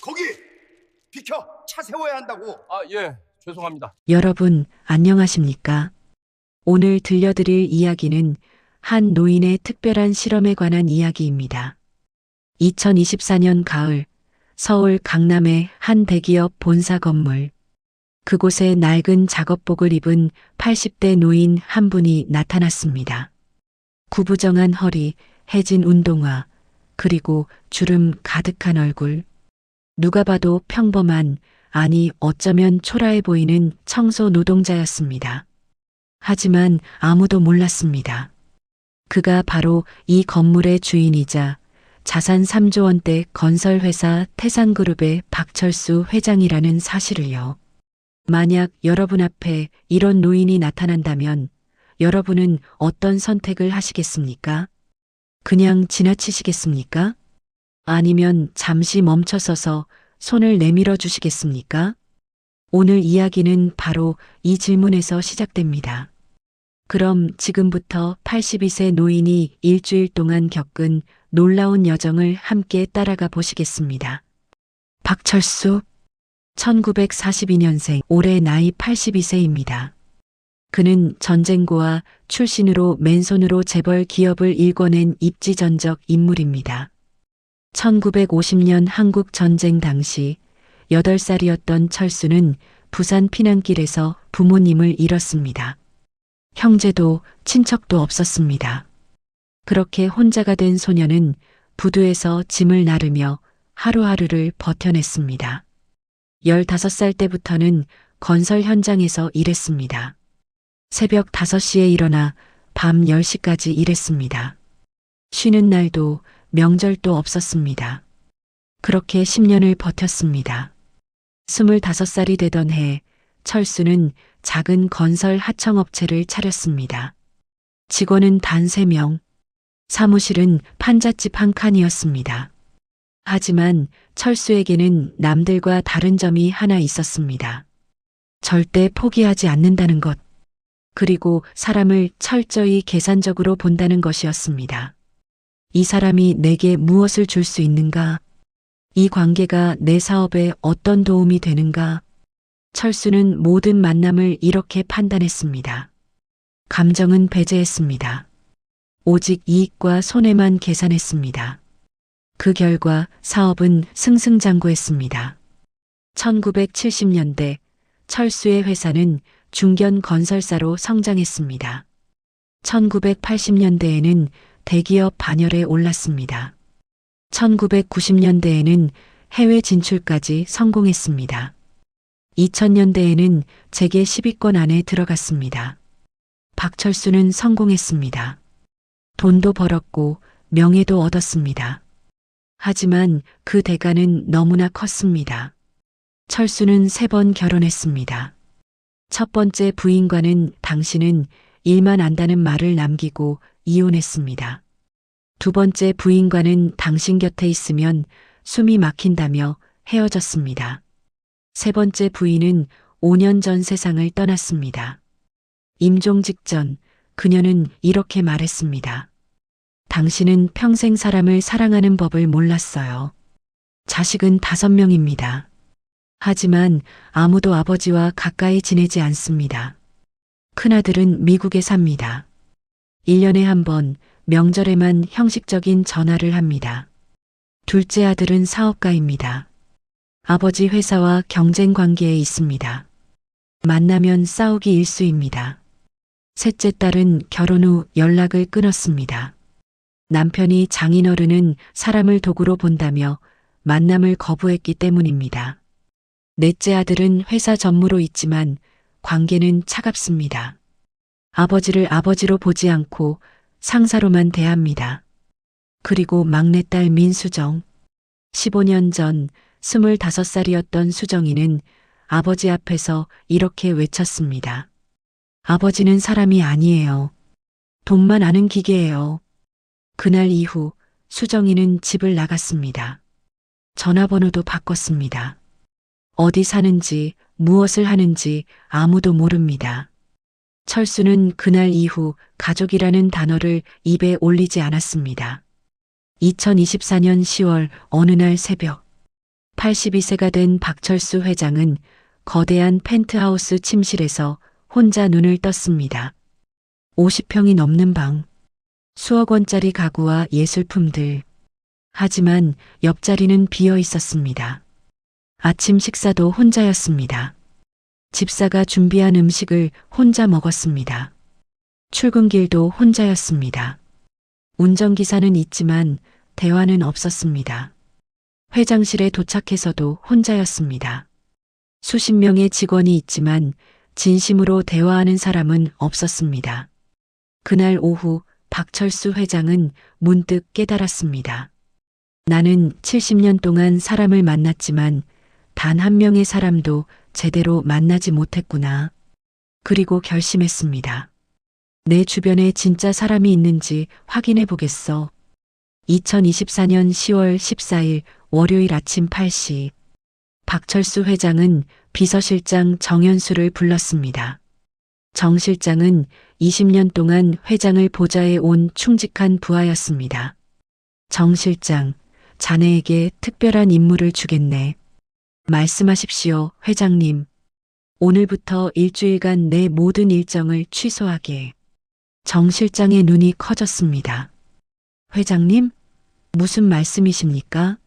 거기 비켜. 차 세워야 한다고. 아, 예, 죄송합니다. 여러분, 안녕하십니까? 오늘 들려드릴 이야기는 한 노인의 특별한 실험에 관한 이야기입니다. 2024년 가을, 서울 강남의 한 대기업 본사 건물. 그곳에 낡은 작업복을 입은 80대 노인 한 분이 나타났습니다. 구부정한 허리, 해진 운동화, 그리고 주름 가득한 얼굴. 누가 봐도 평범한, 아니 어쩌면 초라해 보이는 청소 노동자였습니다. 하지만 아무도 몰랐습니다. 그가 바로 이 건물의 주인이자 자산 3조 원대 건설회사 태산그룹의 박철수 회장이라는 사실을요. 만약 여러분 앞에 이런 노인이 나타난다면 여러분은 어떤 선택을 하시겠습니까? 그냥 지나치시겠습니까? 아니면 잠시 멈춰서서 손을 내밀어 주시겠습니까? 오늘 이야기는 바로 이 질문에서 시작됩니다. 그럼 지금부터 82세 노인이 일주일 동안 겪은 놀라운 여정을 함께 따라가 보시겠습니다. 박철수, 1942년생, 올해 나이 82세입니다. 그는 전쟁고와 출신으로 맨손으로 재벌 기업을 일궈낸 입지전적 인물입니다. 1950년 한국 전쟁 당시 8살이었던 철수는 부산 피난길에서 부모님을 잃었습니다. 형제도 친척도 없었습니다. 그렇게 혼자가 된 소녀는 부두에서 짐을 나르며 하루하루를 버텨냈습니다. 15살 때부터는 건설 현장에서 일했습니다. 새벽 5시에 일어나 밤 10시까지 일했습니다. 쉬는 날도 명절도 없었습니다. 그렇게 10년을 버텼습니다. 25살이 되던 해 철수는 작은 건설 하청업체를 차렸습니다. 직원은 단 3명, 사무실은 판잣집 한 칸이었습니다. 하지만 철수에게는 남들과 다른 점이 하나 있었습니다. 절대 포기하지 않는다는 것, 그리고 사람을 철저히 계산적으로 본다는 것이었습니다. 이 사람이 내게 무엇을 줄 수 있는가? 이 관계가 내 사업에 어떤 도움이 되는가? 철수는 모든 만남을 이렇게 판단했습니다. 감정은 배제했습니다. 오직 이익과 손해만 계산했습니다. 그 결과 사업은 승승장구했습니다. 1970년대 철수의 회사는 중견 건설사로 성장했습니다. 1980년대에는 대기업 반열에 올랐습니다. 1990년대에는 해외 진출까지 성공했습니다. 2000년대에는 재계 10위권 안에 들어갔습니다. 박철수는 성공했습니다. 돈도 벌었고 명예도 얻었습니다. 하지만 그 대가는 너무나 컸습니다. 철수는 3번 결혼했습니다. 첫 번째 부인과는 당신은 일만 안다는 말을 남기고 이혼했습니다. 두 번째 부인과는 당신 곁에 있으면 숨이 막힌다며 헤어졌습니다. 세 번째 부인은 5년 전 세상을 떠났습니다. 임종 직전 그녀는 이렇게 말했습니다. 당신은 평생 사람을 사랑하는 법을 몰랐어요. 자식은 5명입니다. 하지만 아무도 아버지와 가까이 지내지 않습니다. 큰아들은 미국에 삽니다. 1년에 한 번 명절에만 형식적인 전화를 합니다. 둘째 아들은 사업가입니다. 아버지 회사와 경쟁 관계에 있습니다. 만나면 싸우기 일쑤입니다. 셋째 딸은 결혼 후 연락을 끊었습니다. 남편이 장인어른은 사람을 도구로 본다며 만남을 거부했기 때문입니다. 넷째 아들은 회사 전무로 있지만 관계는 차갑습니다. 아버지를 아버지로 보지 않고 상사로만 대합니다. 그리고 막내딸 민수정. 15년 전 25살이었던 수정이는 아버지 앞에서 이렇게 외쳤습니다. 아버지는 사람이 아니에요. 돈만 아는 기계예요. 그날 이후 수정이는 집을 나갔습니다. 전화번호도 바꿨습니다. 어디 사는지 무엇을 하는지 아무도 모릅니다. 철수는 그날 이후 가족이라는 단어를 입에 올리지 않았습니다. 2024년 10월 어느 날 새벽 82세가 된 박철수 회장은 거대한 펜트하우스 침실에서 혼자 눈을 떴습니다. 50평이 넘는 방, 수억 원짜리 가구와 예술품들. 하지만 옆자리는 비어 있었습니다. 아침 식사도 혼자였습니다. 집사가 준비한 음식을 혼자 먹었습니다. 출근길도 혼자였습니다. 운전기사는 있지만 대화는 없었습니다. 회장실에 도착해서도 혼자였습니다. 수십 명의 직원이 있지만 진심으로 대화하는 사람은 없었습니다. 그날 오후 박철수 회장은 문득 깨달았습니다. 나는 70년 동안 사람을 만났지만 단 한 명의 사람도 제대로 만나지 못했구나. 그리고 결심했습니다. 내 주변에 진짜 사람이 있는지 확인해 보겠어. 2024년 10월 14일 월요일 아침 8시 박철수 회장은 비서실장 정현수를 불렀습니다. 정 실장은 20년 동안 회장을 보좌해 온 충직한 부하였습니다. 정 실장, 자네에게 특별한 임무를 주겠네. 말씀하십시오, 회장님. 오늘부터 일주일간 내 모든 일정을 취소하게. 정 실장의 눈이 커졌습니다. 회장님? 무슨 말씀이십니까?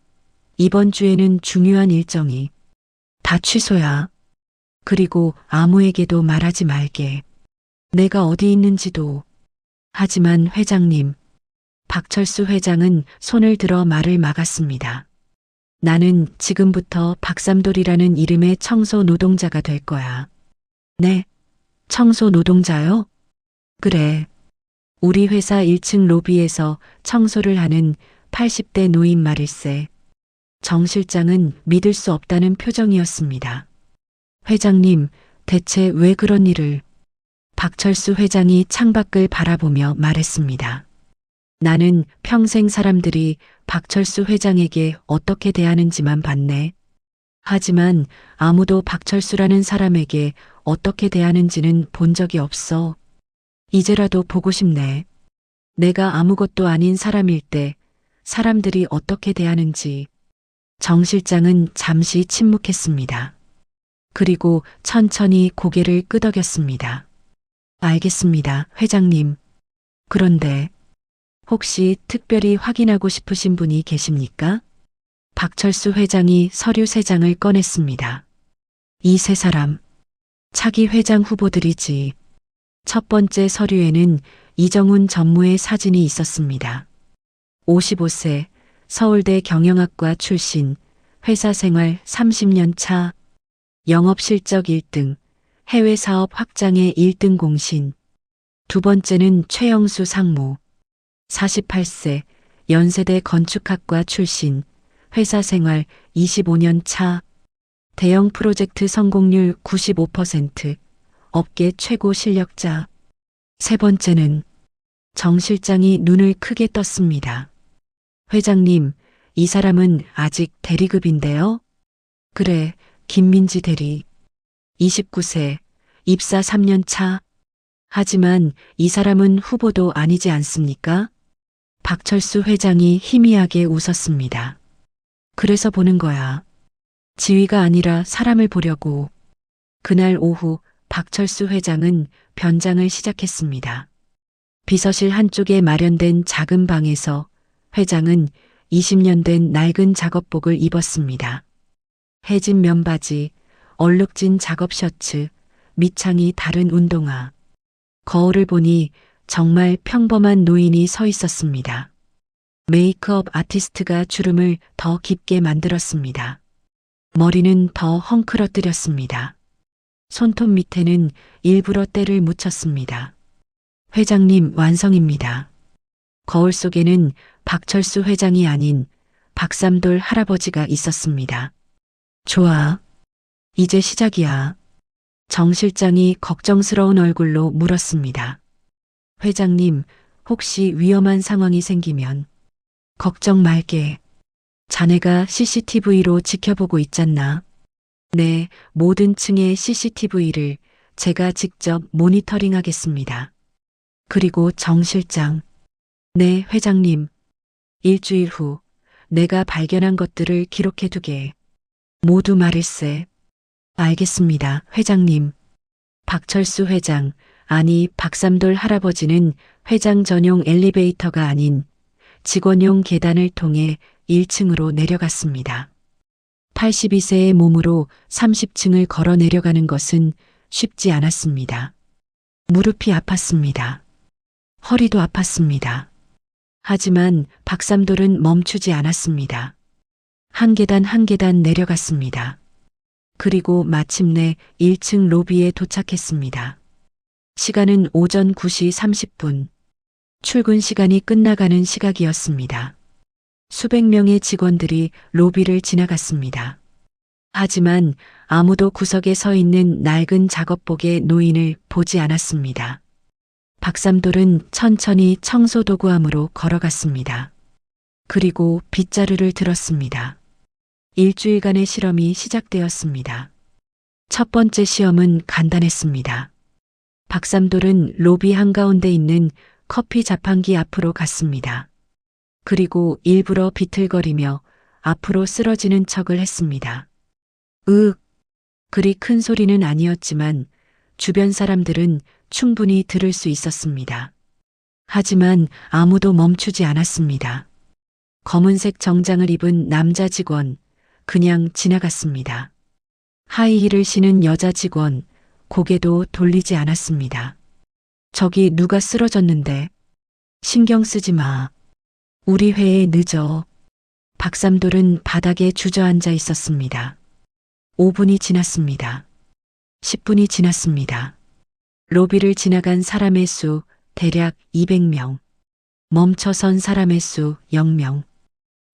이번 주에는 중요한 일정이 다 취소야. 그리고 아무에게도 말하지 말게. 내가 어디 있는지도. 하지만 회장님, 박철수 회장은 손을 들어 말을 막았습니다. 나는 지금부터 박삼돌이라는 이름의 청소 노동자가 될 거야. 네? 청소 노동자요? 그래. 우리 회사 1층 로비에서 청소를 하는 80대 노인 말일세. 정 실장은 믿을 수 없다는 표정이었습니다. 회장님, 대체 왜 그런 일을? 박철수 회장이 창밖을 바라보며 말했습니다. 나는 평생 사람들이 박철수 회장에게 어떻게 대하는지만 봤네. 하지만 아무도 박철수라는 사람에게 어떻게 대하는지는 본 적이 없어. 이제라도 보고 싶네. 내가 아무것도 아닌 사람일 때 사람들이 어떻게 대하는지. 정 실장은 잠시 침묵했습니다. 그리고 천천히 고개를 끄덕였습니다. 알겠습니다, 회장님. 그런데 혹시 특별히 확인하고 싶으신 분이 계십니까? 박철수 회장이 서류 3장을 꺼냈습니다. 이 3사람, 차기 회장 후보들이지. 첫 번째 서류에는 이정훈 전무의 사진이 있었습니다. 55세, 서울대 경영학과 출신, 회사 생활 30년 차, 영업 실적 1등, 해외 사업 확장의 1등 공신. 두 번째는 최영수 상무, 48세, 연세대 건축학과 출신, 회사 생활 25년 차, 대형 프로젝트 성공률 95%, 업계 최고 실력자. 세 번째는 정 실장이 눈을 크게 떴습니다. 회장님, 이 사람은 아직 대리급인데요? 그래, 김민지 대리. 29세, 입사 3년 차. 하지만 이 사람은 후보도 아니지 않습니까? 박철수 회장이 희미하게 웃었습니다. 그래서 보는 거야. 지위가 아니라 사람을 보려고. 그날 오후 박철수 회장은 변장을 시작했습니다. 비서실 한쪽에 마련된 작은 방에서 회장은 20년 된 낡은 작업복을 입었습니다. 해진 면바지, 얼룩진 작업 셔츠, 밑창이 다른 운동화. 거울을 보니 정말 평범한 노인이 서 있었습니다. 메이크업 아티스트가 주름을 더 깊게 만들었습니다. 머리는 더 헝클어뜨렸습니다. 손톱 밑에는 일부러 때를 묻혔습니다. 회장님 완성입니다. 거울 속에는 박철수 회장이 아닌 박삼돌 할아버지가 있었습니다. 좋아. 이제 시작이야. 정 실장이 걱정스러운 얼굴로 물었습니다. 회장님, 혹시 위험한 상황이 생기면 걱정 말게. 자네가 CCTV로 지켜보고 있잖나. 네, 모든 층의 CCTV를 제가 직접 모니터링 하겠습니다. 그리고 정 실장. 네, 회장님. 일주일 후 내가 발견한 것들을 기록해 두게. 모두 말일세. 알겠습니다, 회장님. 박철수 회장, 아니 박삼돌 할아버지는 회장 전용 엘리베이터가 아닌 직원용 계단을 통해 1층으로 내려갔습니다. 82세의 몸으로 30층을 걸어 내려가는 것은 쉽지 않았습니다. 무릎이 아팠습니다. 허리도 아팠습니다. 하지만 박삼돌은 멈추지 않았습니다. 한 계단 한 계단 내려갔습니다. 그리고 마침내 1층 로비에 도착했습니다. 시간은 오전 9시 30분. 출근 시간이 끝나가는 시각이었습니다. 수백 명의 직원들이 로비를 지나갔습니다. 하지만 아무도 구석에 서 있는 낡은 작업복의 노인을 보지 않았습니다. 박삼돌은 천천히 청소도구함으로 걸어갔습니다. 그리고 빗자루를 들었습니다. 일주일간의 실험이 시작되었습니다. 첫 번째 시험은 간단했습니다. 박삼돌은 로비 한가운데 있는 커피 자판기 앞으로 갔습니다. 그리고 일부러 비틀거리며 앞으로 쓰러지는 척을 했습니다. 으윽! 그리 큰 소리는 아니었지만 주변 사람들은 충분히 들을 수 있었습니다. 하지만 아무도 멈추지 않았습니다. 검은색 정장을 입은 남자 직원, 그냥 지나갔습니다. 하이힐을 신은 여자 직원, 고개도 돌리지 않았습니다. 저기 누가 쓰러졌는데. 신경 쓰지 마. 우리 회에 늦어. 박삼돌은 바닥에 주저앉아 있었습니다. 5분이 지났습니다. 10분이 지났습니다. 로비를 지나간 사람의 수 대략 200명. 멈춰선 사람의 수 0명.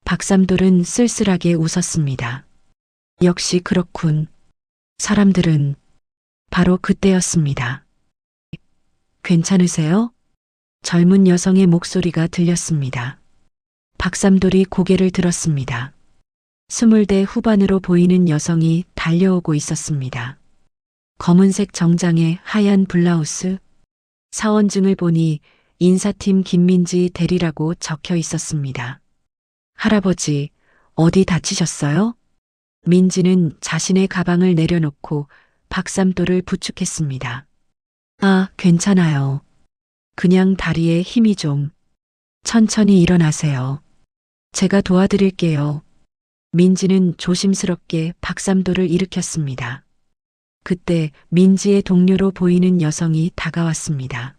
박삼돌은 쓸쓸하게 웃었습니다. 역시 그렇군. 사람들은 바로 그때였습니다. 괜찮으세요? 젊은 여성의 목소리가 들렸습니다. 박삼돌이 고개를 들었습니다. 20대 후반으로 보이는 여성이 달려오고 있었습니다. 검은색 정장에 하얀 블라우스, 사원증을 보니 인사팀 김민지 대리라고 적혀 있었습니다. 할아버지, 어디 다치셨어요? 민지는 자신의 가방을 내려놓고 박삼돌을 부축했습니다. 아, 괜찮아요. 그냥 다리에 힘이 좀. 천천히 일어나세요. 제가 도와드릴게요. 민지는 조심스럽게 박삼돌을 일으켰습니다. 그때 민지의 동료로 보이는 여성이 다가왔습니다.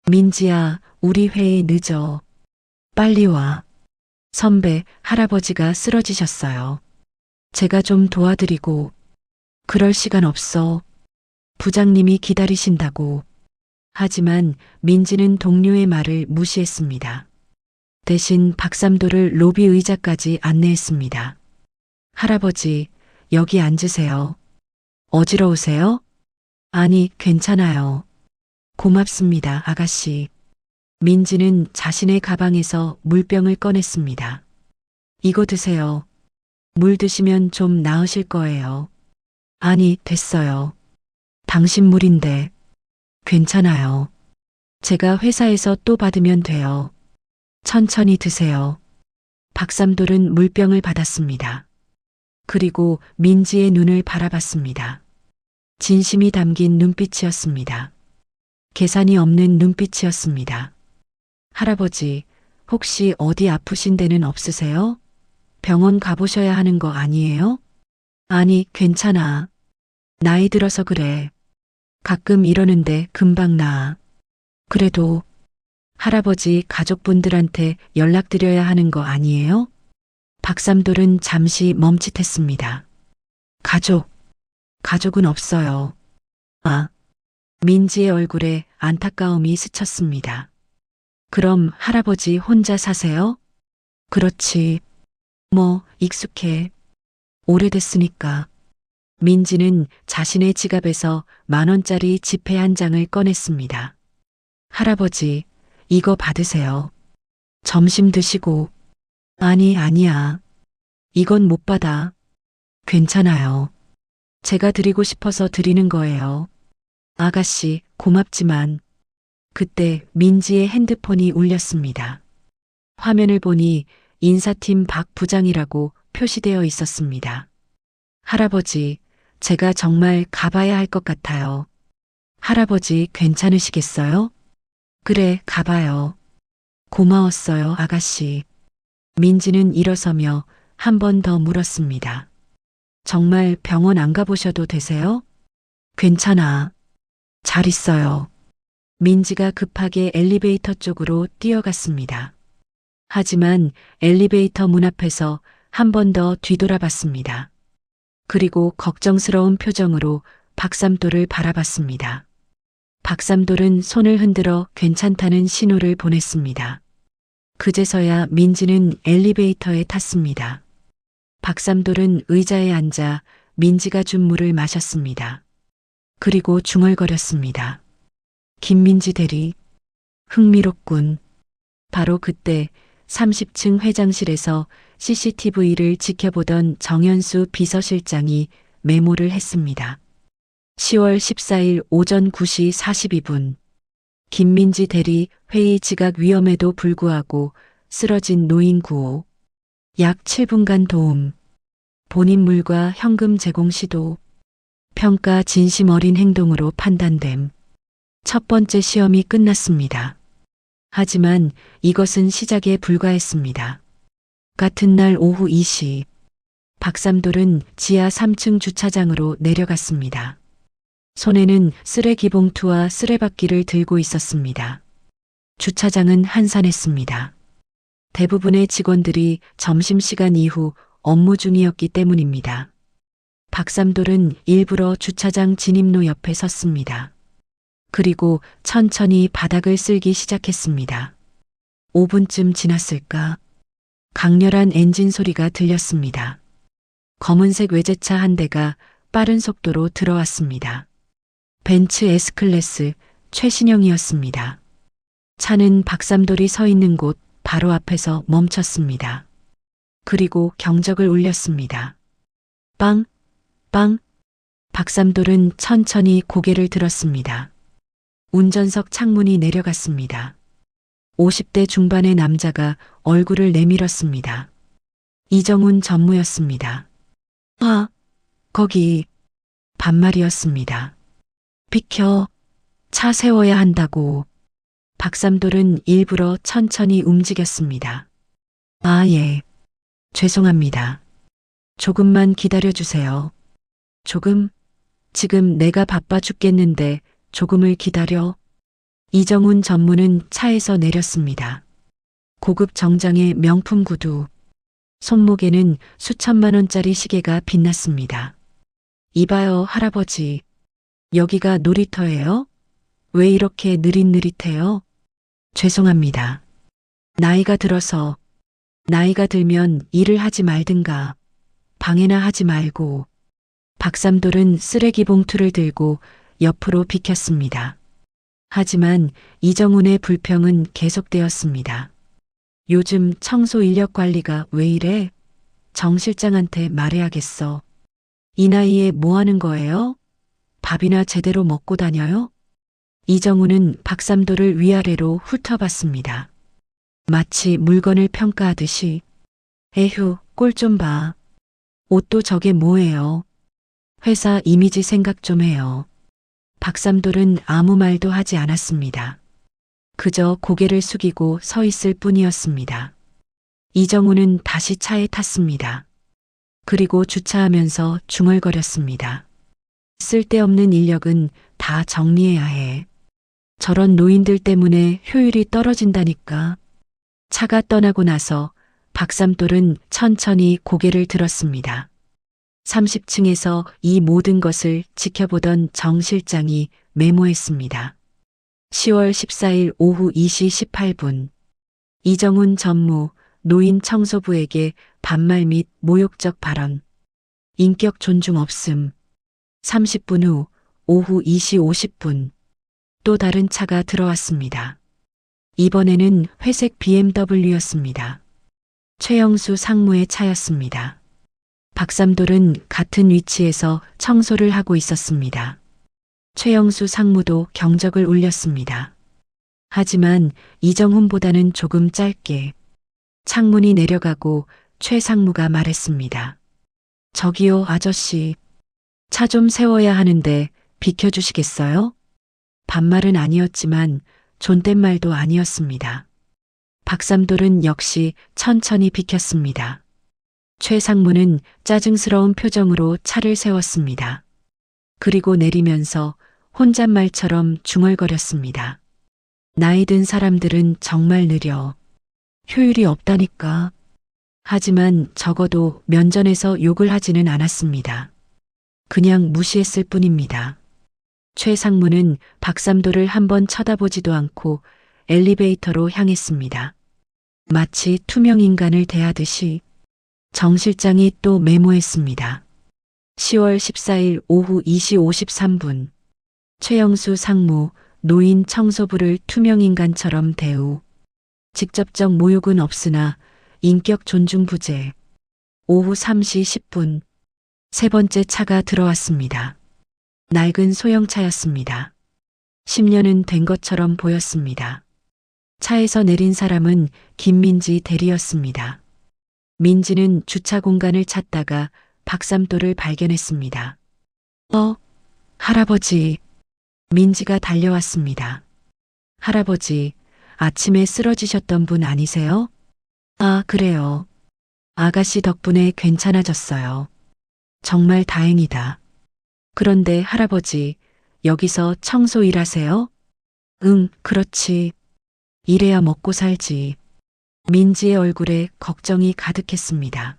민지야, 우리 회에 늦어. 빨리 와. 선배, 할아버지가 쓰러지셨어요. 제가 좀 도와드리고. 그럴 시간 없어. 부장님이 기다리신다고. 하지만 민지는 동료의 말을 무시했습니다. 대신 박삼돌을 로비 의자까지 안내했습니다. 할아버지, 여기 앉으세요. 어지러우세요? 아니, 괜찮아요. 고맙습니다, 아가씨. 민지는 자신의 가방에서 물병을 꺼냈습니다. 이거 드세요. 물 드시면 좀 나으실 거예요. 아니, 됐어요. 당신 물인데. 괜찮아요. 제가 회사에서 또 받으면 돼요. 천천히 드세요. 박삼돌은 물병을 받았습니다. 그리고 민지의 눈을 바라봤습니다. 진심이 담긴 눈빛이었습니다. 계산이 없는 눈빛이었습니다. 할아버지, 혹시 어디 아프신 데는 없으세요? 병원 가보셔야 하는 거 아니에요? 아니, 괜찮아. 나이 들어서 그래. 가끔 이러는데 금방 나아. 그래도 할아버지 가족분들한테 연락드려야 하는 거 아니에요? 박삼돌은 잠시 멈칫했습니다. 가족은 없어요. 아, 민지의 얼굴에 안타까움이 스쳤습니다. 그럼 할아버지 혼자 사세요? 그렇지. 뭐, 익숙해. 오래됐으니까. 민지는 자신의 지갑에서 10,000원짜리 지폐 한 장을 꺼냈습니다. 할아버지, 이거 받으세요. 점심 드시고. 아니, 아니야. 이건 못 받아. 괜찮아요. 제가 드리고 싶어서 드리는 거예요. 아가씨, 고맙지만. 그때 민지의 핸드폰이 울렸습니다. 화면을 보니 인사팀 박 부장이라고 표시되어 있었습니다. 할아버지, 제가 정말 가봐야 할 것 같아요. 할아버지 괜찮으시겠어요? 그래, 가봐요. 고마웠어요, 아가씨. 민지는 일어서며 한 번 더 물었습니다. 정말 병원 안 가보셔도 되세요? 괜찮아. 잘 있어요. 민지가 급하게 엘리베이터 쪽으로 뛰어갔습니다. 하지만 엘리베이터 문 앞에서 한 번 더 뒤돌아봤습니다. 그리고 걱정스러운 표정으로 박삼돌을 바라봤습니다. 박삼돌은 손을 흔들어 괜찮다는 신호를 보냈습니다. 그제서야 민지는 엘리베이터에 탔습니다. 박삼돌은 의자에 앉아 민지가 준 물을 마셨습니다. 그리고 중얼거렸습니다. 김민지 대리, 흥미롭군. 바로 그때 30층 회장실에서 CCTV를 지켜보던 정현수 비서실장이 메모를 했습니다. 10월 14일 오전 9시 42분. 김민지 대리 회의 지각 위험에도 불구하고 쓰러진 노인 구호. 약 7분간 도움. 본인물과 현금 제공 시도. 평가 진심 어린 행동으로 판단됨. 첫 번째 시험이 끝났습니다. 하지만 이것은 시작에 불과했습니다. 같은 날 오후 2시, 박삼돌은 지하 3층 주차장으로 내려갔습니다. 손에는 쓰레기 봉투와 쓰레받기를 들고 있었습니다. 주차장은 한산했습니다. 대부분의 직원들이 점심시간 이후 업무 중이었기 때문입니다. 박삼돌은 일부러 주차장 진입로 옆에 섰습니다. 그리고 천천히 바닥을 쓸기 시작했습니다. 5분쯤 지났을까? 강렬한 엔진 소리가 들렸습니다. 검은색 외제차 한 대가 빠른 속도로 들어왔습니다. 벤츠 S클래스 최신형이었습니다. 차는 박삼돌이 서 있는 곳 바로 앞에서 멈췄습니다. 그리고 경적을 울렸습니다. 빵, 빵. 박삼돌은 천천히 고개를 들었습니다. 운전석 창문이 내려갔습니다. 50대 중반의 남자가 얼굴을 내밀었습니다. 이정훈 전무였습니다. 아, 거기. 반말이었습니다. 비켜. 차 세워야 한다고. 박삼돌은 일부러 천천히 움직였습니다. 아, 예. 죄송합니다. 조금만 기다려주세요. 조금? 지금 내가 바빠 죽겠는데 조금을 기다려. 이정훈 전무는 차에서 내렸습니다. 고급 정장의 명품 구두. 손목에는 수천만 원짜리 시계가 빛났습니다. 이봐요, 할아버지. 여기가 놀이터예요? 왜 이렇게 느릿느릿해요? 죄송합니다. 나이가 들면 일을 하지 말든가. 방해나 하지 말고. 박삼돌은 쓰레기 봉투를 들고 옆으로 비켰습니다. 하지만 이정훈의 불평은 계속되었습니다. 요즘 청소 인력 관리가 왜 이래? 정 실장한테 말해야겠어. 이 나이에 뭐 하는 거예요? 밥이나 제대로 먹고 다녀요? 이정훈은 박삼돌을 위아래로 훑어봤습니다. 마치 물건을 평가하듯이. 에휴, 꼴 좀 봐. 옷도 저게 뭐예요? 회사 이미지 생각 좀 해요. 박삼돌은 아무 말도 하지 않았습니다. 그저 고개를 숙이고 서 있을 뿐이었습니다. 이정훈은 다시 차에 탔습니다. 그리고 주차하면서 중얼거렸습니다. 쓸데없는 인력은 다 정리해야 해. 저런 노인들 때문에 효율이 떨어진다니까. 차가 떠나고 나서 박삼돌은 천천히 고개를 들었습니다. 30층에서 이 모든 것을 지켜보던 정 실장이 메모했습니다. 10월 14일 오후 2시 18분. 이정훈 전무, 노인 청소부에게 반말 및 모욕적 발언. 인격 존중 없음. 30분 후 오후 2시 50분. 또 다른 차가 들어왔습니다. 이번에는 회색 BMW였습니다. 최영수 상무의 차였습니다. 박삼돌은 같은 위치에서 청소를 하고 있었습니다. 최영수 상무도 경적을 울렸습니다. 하지만 이정훈보다는 조금 짧게. 창문이 내려가고 최 상무가 말했습니다. 저기요, 아저씨. 차 좀 세워야 하는데 비켜주시겠어요? 반말은 아니었지만 존댓말도 아니었습니다. 박삼돌은 역시 천천히 비켰습니다. 최상무는 짜증스러운 표정으로 차를 세웠습니다. 그리고 내리면서 혼잣말처럼 중얼거렸습니다. 나이 든 사람들은 정말 느려. 효율이 없다니까. 하지만 적어도 면전에서 욕을 하지는 않았습니다. 그냥 무시했을 뿐입니다. 최상무는 박삼도를 한번 쳐다보지도 않고 엘리베이터로 향했습니다. 마치 투명 인간을 대하듯이. 정 실장이 또 메모했습니다. 10월 14일 오후 2시 53분. 최영수 상무, 노인 청소부를 투명인간처럼 대우. 직접적 모욕은 없으나 인격 존중 부재. 오후 3시 10분. 세 번째 차가 들어왔습니다. 낡은 소형차였습니다. 10년은 된 것처럼 보였습니다. 차에서 내린 사람은 김민지 대리였습니다. 민지는 주차 공간을 찾다가 박삼도를 발견했습니다. 할아버지. 민지가 달려왔습니다. 할아버지, 아침에 쓰러지셨던 분 아니세요? 아, 그래요. 아가씨 덕분에 괜찮아졌어요. 정말 다행이다. 그런데 할아버지, 여기서 청소 일하세요? 응, 그렇지. 이래야 먹고 살지. 민지의 얼굴에 걱정이 가득했습니다.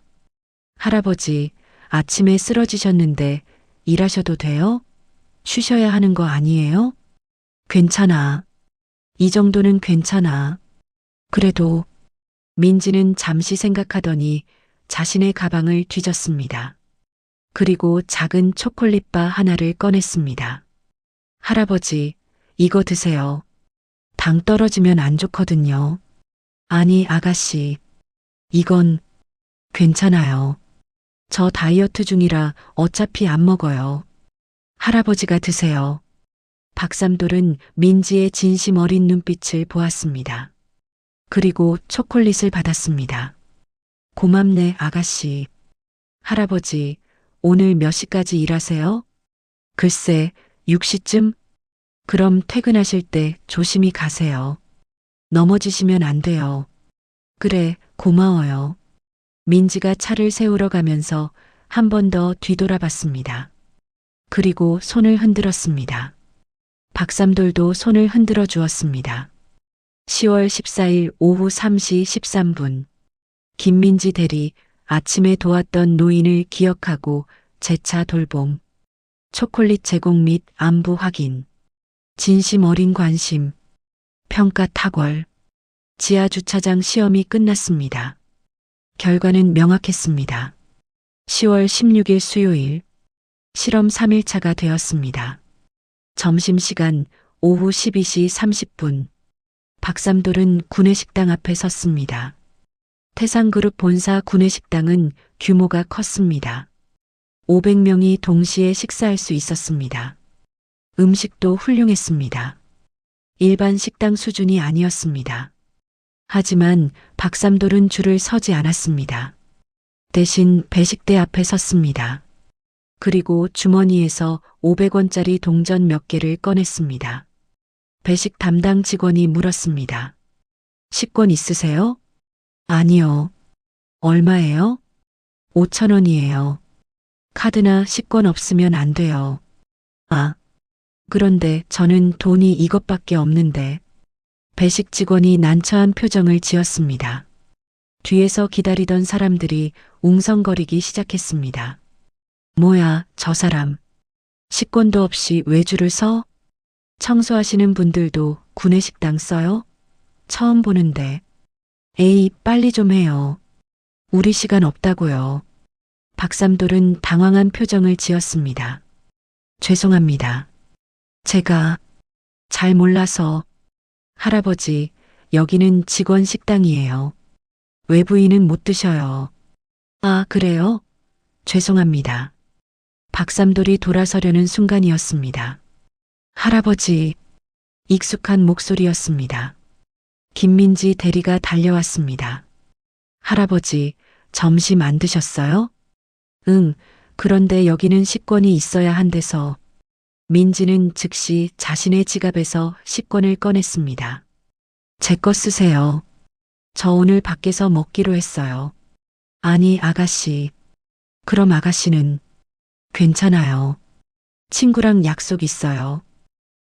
할아버지, 아침에 쓰러지셨는데 일하셔도 돼요? 쉬셔야 하는 거 아니에요? 괜찮아. 이 정도는 괜찮아. 그래도 민지는 잠시 생각하더니 자신의 가방을 뒤졌습니다. 그리고 작은 초콜릿바 하나를 꺼냈습니다. 할아버지, 이거 드세요. 당 떨어지면 안 좋거든요. 아니, 아가씨. 이건 괜찮아요. 저 다이어트 중이라 어차피 안 먹어요. 할아버지가 드세요. 박삼돌은 민지의 진심 어린 눈빛을 보았습니다. 그리고 초콜릿을 받았습니다. 고맙네, 아가씨. 할아버지, 오늘 몇 시까지 일하세요? 글쎄, 6시쯤? 그럼 퇴근하실 때 조심히 가세요. 넘어지시면 안 돼요. 그래, 고마워요. 민지가 차를 세우러 가면서 한 번 더 뒤돌아봤습니다. 그리고 손을 흔들었습니다. 박삼돌도 손을 흔들어 주었습니다. 10월 14일 오후 3시 13분. 김민지 대리, 아침에 도왔던 노인을 기억하고 재차 돌봄. 초콜릿 제공 및 안부 확인. 진심 어린 관심. 평가 탁월. 지하 주차장 시험이 끝났습니다. 결과는 명확했습니다. 10월 16일 수요일. 실험 3일차가 되었습니다. 점심시간 오후 12시 30분. 박삼돌은 구내식당 앞에 섰습니다. 태상그룹 본사 구내식당은 규모가 컸습니다. 500명이 동시에 식사할 수 있었습니다. 음식도 훌륭했습니다. 일반 식당 수준이 아니었습니다. 하지만 박삼돌은 줄을 서지 않았습니다. 대신 배식대 앞에 섰습니다. 그리고 주머니에서 500원짜리 동전 몇 개를 꺼냈습니다. 배식 담당 직원이 물었습니다. 식권 있으세요? 아니요. 얼마예요? 5,000원이에요. 카드나 식권 없으면 안 돼요. 아, 그런데 저는 돈이 이것밖에 없는데. 배식 직원이 난처한 표정을 지었습니다. 뒤에서 기다리던 사람들이 웅성거리기 시작했습니다. 뭐야, 저 사람. 식권도 없이 왜 줄을 서? 청소하시는 분들도 구내식당 써요? 처음 보는데. 에이, 빨리 좀 해요. 우리 시간 없다고요. 박삼돌은 당황한 표정을 지었습니다. 죄송합니다. 제가 잘 몰라서. 할아버지, 여기는 직원 식당이에요. 외부인은 못 드셔요. 아, 그래요? 죄송합니다. 박삼돌이 돌아서려는 순간이었습니다. 할아버지, 익숙한 목소리였습니다. 김민지 대리가 달려왔습니다. 할아버지, 점심 안 드셨어요? 응, 그런데 여기는 식권이 있어야 한대서. 민지는 즉시 자신의 지갑에서 식권을 꺼냈습니다. 제 거 쓰세요. 저 오늘 밖에서 먹기로 했어요. 아니, 아가씨. 그럼 아가씨는 괜찮아요. 친구랑 약속 있어요.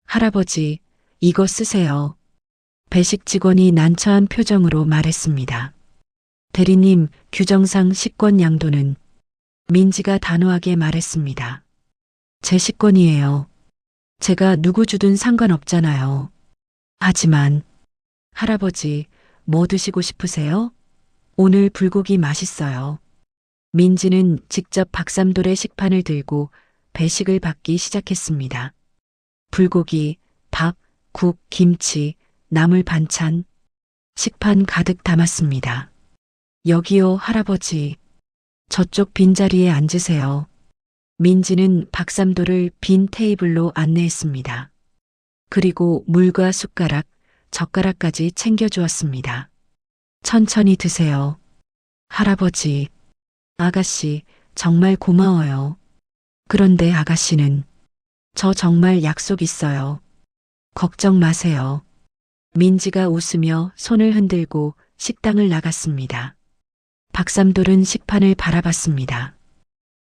할아버지, 이거 쓰세요. 배식 직원이 난처한 표정으로 말했습니다. 대리님, 규정상 식권 양도는 민지가 단호하게 말했습니다. 제 식권이에요. 제가 누구 주든 상관없잖아요. 하지만 할아버지, 뭐 드시고 싶으세요? 오늘 불고기 맛있어요. 민지는 직접 박삼돌의 식판을 들고 배식을 받기 시작했습니다. 불고기, 밥, 국, 김치, 나물 반찬, 식판 가득 담았습니다. 여기요, 할아버지. 저쪽 빈자리에 앉으세요. 민지는 박삼돌을 빈 테이블로 안내했습니다. 그리고 물과 숟가락, 젓가락까지 챙겨주었습니다. 천천히 드세요. 할아버지, 아가씨, 정말 고마워요. 그런데 아가씨는 저 정말 약속 있어요. 걱정 마세요. 민지가 웃으며 손을 흔들고 식당을 나갔습니다. 박삼돌은 식판을 바라봤습니다.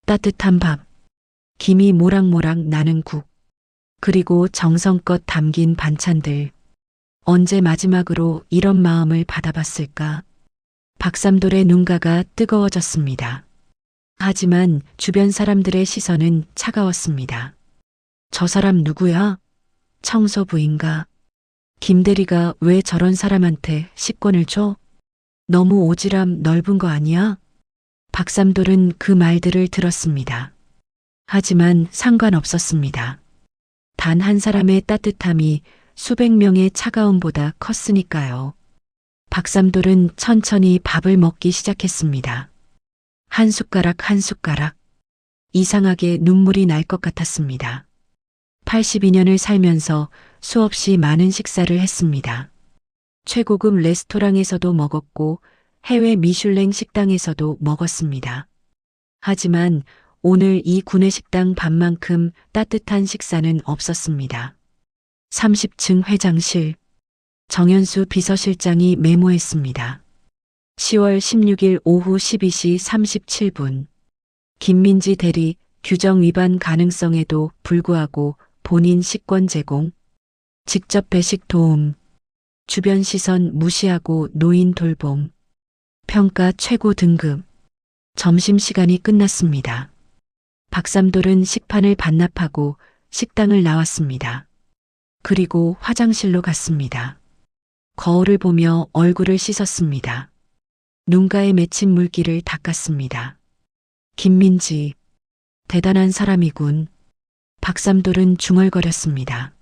따뜻한 밥, 김이 모락모락 나는 국, 그리고 정성껏 담긴 반찬들. 언제 마지막으로 이런 마음을 받아봤을까? 박삼돌의 눈가가 뜨거워졌습니다. 하지만 주변 사람들의 시선은 차가웠습니다. 저 사람 누구야? 청소부인가? 김대리가 왜 저런 사람한테 식권을 줘? 너무 오지랖 넓은 거 아니야? 박삼돌은 그 말들을 들었습니다. 하지만 상관없었습니다. 단 한 사람의 따뜻함이 수백 명의 차가움보다 컸으니까요. 박삼돌은 천천히 밥을 먹기 시작했습니다. 한 숟가락 한 숟가락. 이상하게 눈물이 날 것 같았습니다. 82년을 살면서 수없이 많은 식사를 했습니다. 최고급 레스토랑에서도 먹었고 해외 미슐랭 식당에서도 먹었습니다. 하지만 오늘 이 구내식당 밥만큼 따뜻한 식사는 없었습니다. 30층 회장실. 정현수 비서실장이 메모했습니다. 10월 16일 오후 12시 37분. 김민지 대리 규정 위반 가능성에도 불구하고 본인 식권 제공. 직접 배식 도움. 주변 시선 무시하고 노인 돌봄. 평가 최고 등급. 점심시간이 끝났습니다. 박삼돌은 식판을 반납하고 식당을 나왔습니다. 그리고 화장실로 갔습니다. 거울을 보며 얼굴을 씻었습니다. 눈가에 맺힌 물기를 닦았습니다. 김민지, 대단한 사람이군. 박삼돌은 중얼거렸습니다.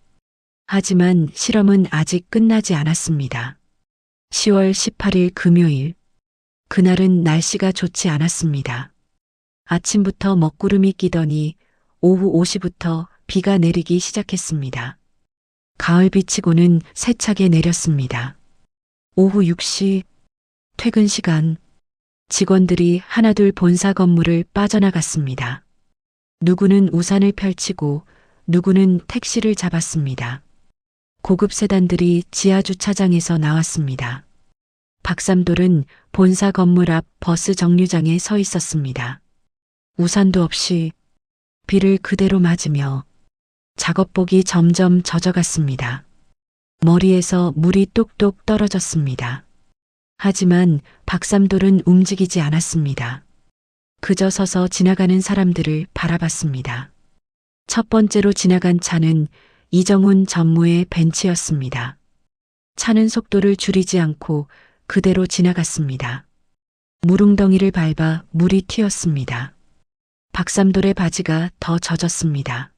하지만 실험은 아직 끝나지 않았습니다. 10월 18일 금요일. 그날은 날씨가 좋지 않았습니다. 아침부터 먹구름이 끼더니 오후 5시부터 비가 내리기 시작했습니다. 가을비치고는 세차게 내렸습니다. 오후 6시, 퇴근 시간. 직원들이 하나둘 본사 건물을 빠져나갔습니다. 누구는 우산을 펼치고 누구는 택시를 잡았습니다. 고급 세단들이 지하 주차장에서 나왔습니다. 박삼돌은 본사 건물 앞 버스 정류장에 서 있었습니다. 우산도 없이 비를 그대로 맞으며 작업복이 점점 젖어갔습니다. 머리에서 물이 뚝뚝 떨어졌습니다. 하지만 박삼돌은 움직이지 않았습니다. 그저 서서 지나가는 사람들을 바라봤습니다. 첫 번째로 지나간 차는 이정훈 전무의 벤츠였습니다. 차는 속도를 줄이지 않고 그대로 지나갔습니다. 무릉덩이를 밟아 물이 튀었습니다. 박삼돌의 바지가 더 젖었습니다.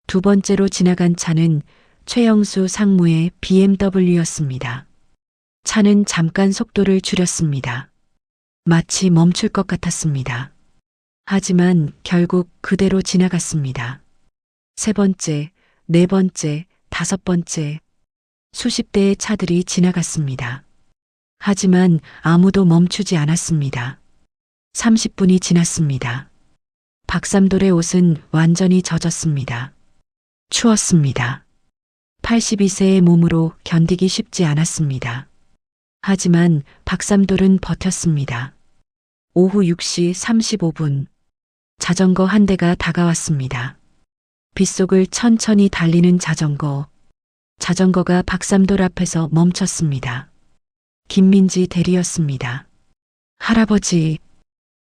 두 번째로 지나간 차는 최영수 상무의 BMW였습니다. 차는 잠깐 속도를 줄였습니다. 마치 멈출 것 같았습니다. 하지만 결국 그대로 지나갔습니다. 세 번째, 네 번째, 다섯 번째. 수십 대의 차들이 지나갔습니다. 하지만 아무도 멈추지 않았습니다. 30분이 지났습니다. 박삼돌의 옷은 완전히 젖었습니다. 추웠습니다. 82세의 몸으로 견디기 쉽지 않았습니다. 하지만 박삼돌은 버텼습니다. 오후 6시 35분. 자전거 한 대가 다가왔습니다. 빗속을 천천히 달리는 자전거. 자전거가 박삼돌 앞에서 멈췄습니다. 김민지 대리였습니다. 할아버지.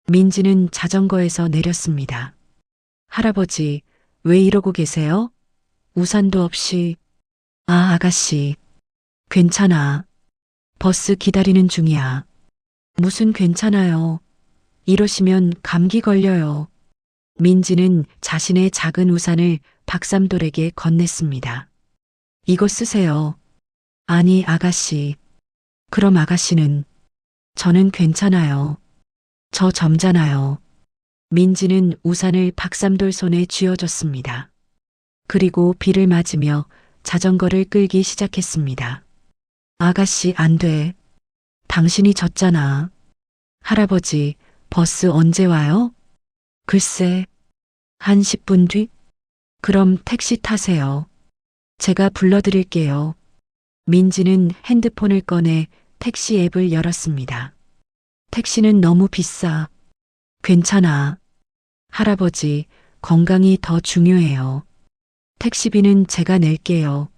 민지는 자전거에서 내렸습니다. 할아버지, 왜 이러고 계세요? 우산도 없이. 아가씨. 괜찮아. 버스 기다리는 중이야. 무슨 괜찮아요. 이러시면 감기 걸려요. 민지는 자신의 작은 우산을 박삼돌에게 건넸습니다. 이거 쓰세요. 아니, 아가씨. 그럼 아가씨는? 저는 괜찮아요. 저 젊잖아요. 민지는 우산을 박삼돌 손에 쥐어줬습니다. 그리고 비를 맞으며 자전거를 끌기 시작했습니다. 아가씨, 안 돼. 당신이 졌잖아. 할아버지, 버스 언제 와요? 글쎄, 한 10분 뒤? 그럼 택시 타세요. 제가 불러드릴게요. 민지는 핸드폰을 꺼내 택시 앱을 열었습니다. 택시는 너무 비싸. 괜찮아. 할아버지, 건강이 더 중요해요. 택시비는 제가 낼게요.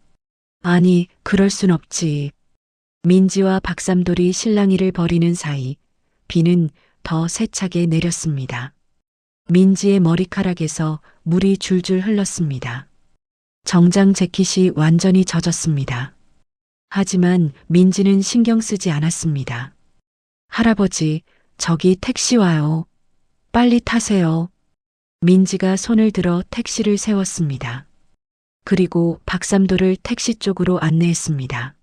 아니, 그럴 순 없지. 민지와 박삼돌이 실랑이를 벌이는 사이 비는 더 세차게 내렸습니다. 민지의 머리카락에서 물이 줄줄 흘렀습니다. 정장 재킷이 완전히 젖었습니다. 하지만 민지는 신경 쓰지 않았습니다. 할아버지, 저기 택시 와요. 빨리 타세요. 민지가 손을 들어 택시를 세웠습니다. 그리고 박삼돌을 택시 쪽으로 안내했습니다.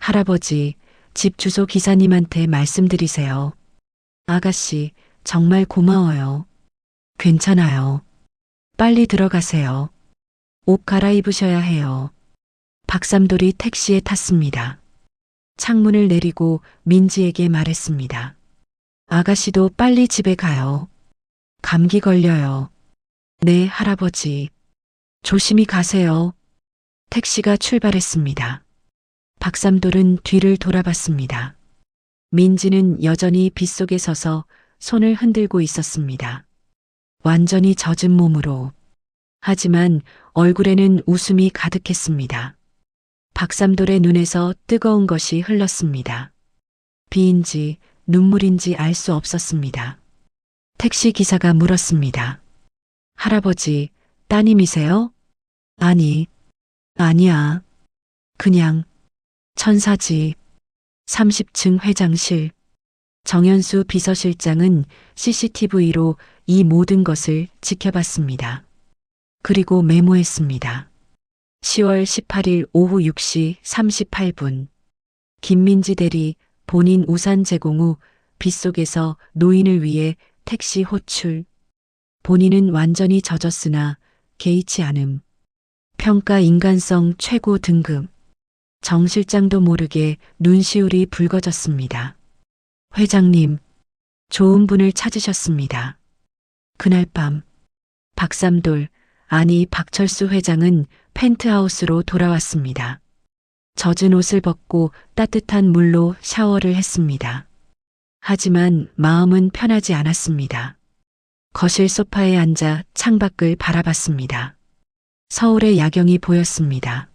할아버지, 집 주소 기사님한테 말씀드리세요. 아가씨, 정말 고마워요. 괜찮아요. 빨리 들어가세요. 옷 갈아입으셔야 해요. 박삼돌이 택시에 탔습니다. 창문을 내리고 민지에게 말했습니다. 아가씨도 빨리 집에 가요. 감기 걸려요. 네, 할아버지. 조심히 가세요. 택시가 출발했습니다. 박삼돌은 뒤를 돌아봤습니다. 민지는 여전히 빗속에 서서 손을 흔들고 있었습니다. 완전히 젖은 몸으로. 하지만 얼굴에는 웃음이 가득했습니다. 박삼돌의 눈에서 뜨거운 것이 흘렀습니다. 비인지 눈물인지 알 수 없었습니다. 택시 기사가 물었습니다. 할아버지, 따님이세요? 아니야. 그냥 천사지. 30층 회장실. 정현수 비서실장은 CCTV로 이 모든 것을 지켜봤습니다. 그리고 메모했습니다. 10월 18일 오후 6시 38분. 김민지 대리 본인 우산 제공 후 빗속에서 노인을 위해 택시 호출. 본인은 완전히 젖었으나 개의치 않음. 평가 인간성 최고 등급. 정 실장도 모르게 눈시울이 붉어졌습니다. 회장님, 좋은 분을 찾으셨습니다. 그날 밤 박삼돌, 아니 박철수 회장은 펜트하우스로 돌아왔습니다. 젖은 옷을 벗고 따뜻한 물로 샤워를 했습니다. 하지만 마음은 편하지 않았습니다. 거실 소파에 앉아 창밖을 바라봤습니다. 서울의 야경이 보였습니다.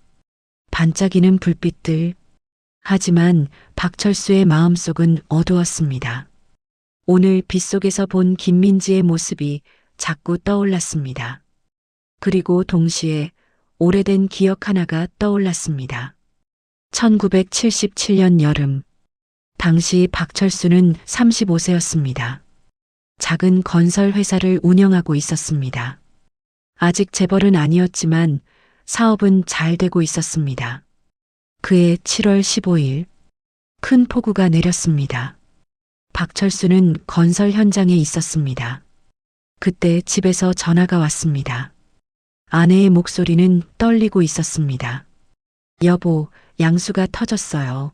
반짝이는 불빛들. 하지만 박철수의 마음속은 어두웠습니다. 오늘 빗속에서 본 김민지의 모습이 자꾸 떠올랐습니다. 그리고 동시에 오래된 기억 하나가 떠올랐습니다. 1977년 여름. 당시 박철수는 35세였습니다. 작은 건설 회사를 운영하고 있었습니다. 아직 재벌은 아니었지만 사업은 잘 되고 있었습니다. 그해 7월 15일 큰 폭우가 내렸습니다. 박철수는 건설 현장에 있었습니다. 그때 집에서 전화가 왔습니다. 아내의 목소리는 떨리고 있었습니다. 여보, 양수가 터졌어요.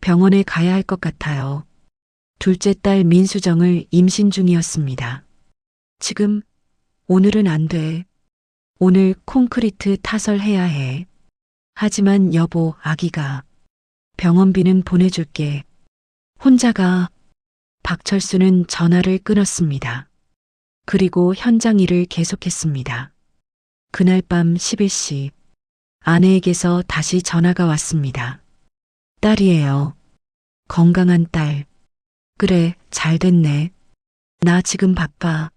병원에 가야 할 것 같아요. 둘째 딸 민수정을 임신 중이었습니다. 지금 오늘은 안 돼. 오늘 콘크리트 타설해야 해. 하지만 여보, 아기가. 병원비는 보내줄게. 혼자 가. 박철수는 전화를 끊었습니다. 그리고 현장 일을 계속했습니다. 그날 밤 11시 아내에게서 다시 전화가 왔습니다. 딸이에요. 건강한 딸. 그래, 잘 됐네. 나 지금 바빠.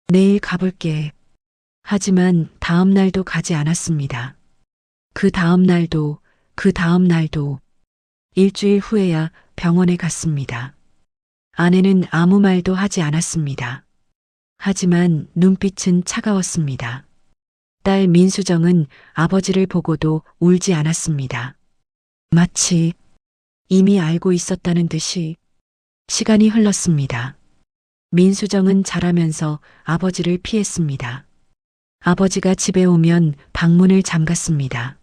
내일 가볼게. 하지만 다음 날도 가지 않았습니다. 그 다음 날도, 그 다음 날도 일주일 후에야 병원에 갔습니다. 아내는 아무 말도 하지 않았습니다. 하지만 눈빛은 차가웠습니다. 딸 민수정은 아버지를 보고도 울지 않았습니다. 마치 이미 알고 있었다는 듯이 시간이 흘렀습니다. 민수정은 자라면서 아버지를 피했습니다. 아버지가 집에 오면 방문을 잠갔습니다.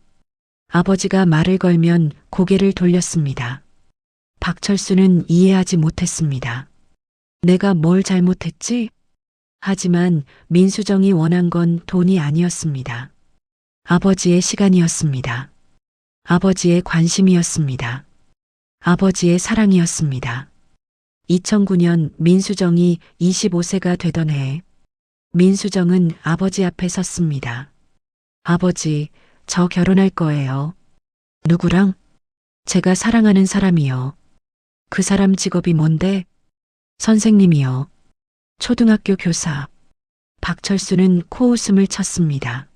아버지가 말을 걸면 고개를 돌렸습니다. 박철수는 이해하지 못했습니다. 내가 뭘 잘못했지? 하지만 민수정이 원한 건 돈이 아니었습니다. 아버지의 시간이었습니다. 아버지의 관심이었습니다. 아버지의 사랑이었습니다. 2009년 민수정이 25세가 되던 해, 민수정은 아버지 앞에 섰습니다. 아버지, 저 결혼할 거예요. 누구랑? 제가 사랑하는 사람이요. 그 사람 직업이 뭔데? 선생님이요. 초등학교 교사. 박철수는 코웃음을 쳤습니다.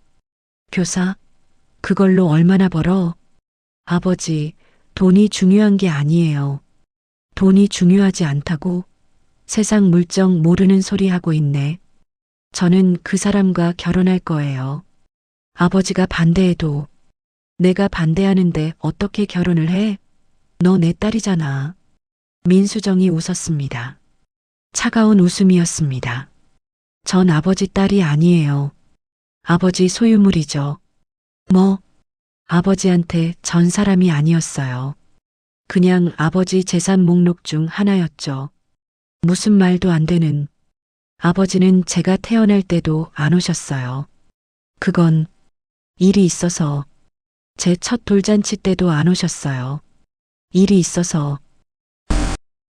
교사? 그걸로 얼마나 벌어? 아버지, 돈이 중요한 게 아니에요. 돈이 중요하지 않다고? 세상 물정 모르는 소리 하고 있네. 저는 그 사람과 결혼할 거예요. 아버지가 반대해도 내가 반대하는데 어떻게 결혼을 해? 너 내 딸이잖아. 민수정이 웃었습니다. 차가운 웃음이었습니다. 전 아버지 딸이 아니에요. 아버지 소유물이죠. 뭐? 아버지한테 전 사람이 아니었어요. 그냥 아버지 재산 목록 중 하나였죠. 무슨 말도 안 되는. 아버지는 제가 태어날 때도 안 오셨어요. 그건 일이 있어서. 제 첫 돌잔치 때도 안 오셨어요. 일이 있어서.